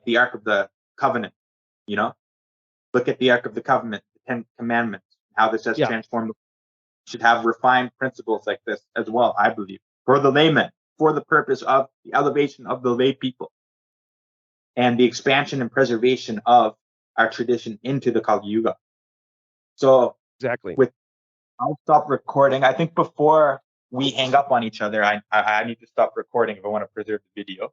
the Ark of the Covenant, look at the Ark of the Covenant, the 10 Commandments, how this has transformed. Should have refined principles like this as well, I believe, for the laymen, for the purpose of the elevation of the lay people and the expansion and preservation of our tradition into the Kali Yuga. So exactly. I'll stop recording. I think before we hang up on each other, I need to stop recording if I want to preserve the video.